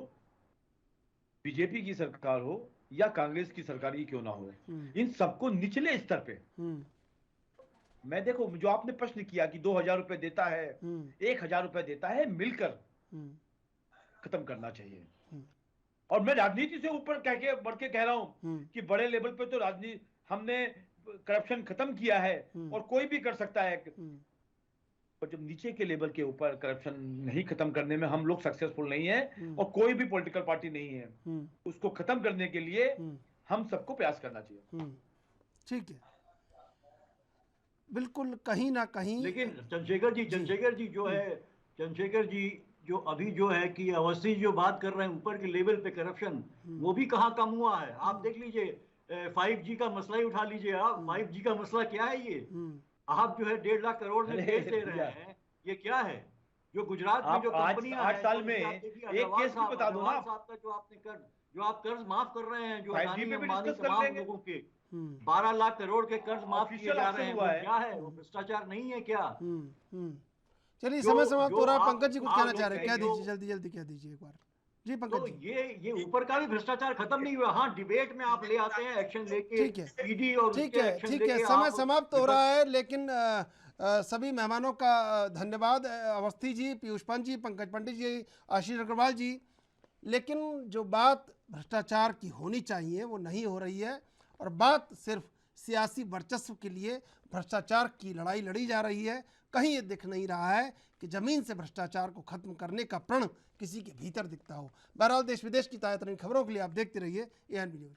बीजेपी की सरकार हो या कांग्रेस की सरकार ही क्यों ना हो, इन सबको निचले स्तर पे, मैं देखो जो आपने प्रश्न किया कि 2000 रुपए देता है, 1000 रुपए देता है, मिलकर खत्म करना चाहिए। और मैं राजनीति से ऊपर बढ़ के कह रहा हूं कि बड़े लेवल पे तो राजनीति, हमने करप्शन खत्म किया है और कोई भी कर सकता है, पर जब नीचे के लेवल के ऊपर करप्शन नहीं खत्म करने में हम लोग सक्सेसफुल नहीं है और कोई भी पॉलिटिकल पार्टी नहीं है, उसको खत्म करने के लिए हम सबको प्रयास करना चाहिए। ठीक है, बिल्कुल, कहीं ना कहीं। लेकिन चंद्रशेखर जी जो है, चंद्रशेखर जी जो अभी जो है कि अवस्थी जो बात कर रहे हैं ऊपर के लेवल पे करप्शन, वो भी कहाँ कम हुआ है। आप देख लीजिए 5G का मसला ही उठा लीजिए आप, 5G का मसला क्या है ये? आप जो है 1.5 लाख करोड़ में केस ले रहे हैं, ये क्या है? जो गुजरात में जो कंपनियां 8 साल में एक केस भी बता दो ना। आपका जो आप कर्ज माफ कर रहे हैं, जो तमाम लोगों के 12 लाख करोड़ के कर्ज माफ किए जा रहे हैं, वो क्या है? वो भ्रष्टाचार नहीं है क्या? चलिए, समय समाप्त हो रहा है। पंकज जी कुछ कहना चाह रहे हैं, कह दीजिए, जल्दी जल्दी कह दीजिए एक बार जी पंकज तो जी। ये ऊपर का भी भ्रष्टाचार खत्म नहीं हुआ। हाँ, डिबेट में आप ले आते हैं एक्शन लेके, ठीक है, ईडी और ठीक है, समय समाप्त हो रहा है, लेकिन सभी मेहमानों का धन्यवाद, अवस्थी जी, पीयूष पंत जी, पंकज पंडित जी, आशीष अग्रवाल जी। लेकिन जो बात भ्रष्टाचार की होनी चाहिए वो नहीं हो रही है, और बात सिर्फ सियासी वर्चस्व के लिए भ्रष्टाचार की लड़ाई लड़ी जा रही है। कहीं ये दिख नहीं रहा है कि जमीन से भ्रष्टाचार को खत्म करने का प्रण किसी के भीतर दिखता हो। बहरहाल देश विदेश की ताज़ा तरीन खबरों के लिए आप देखते रहिए ANB न्यूज।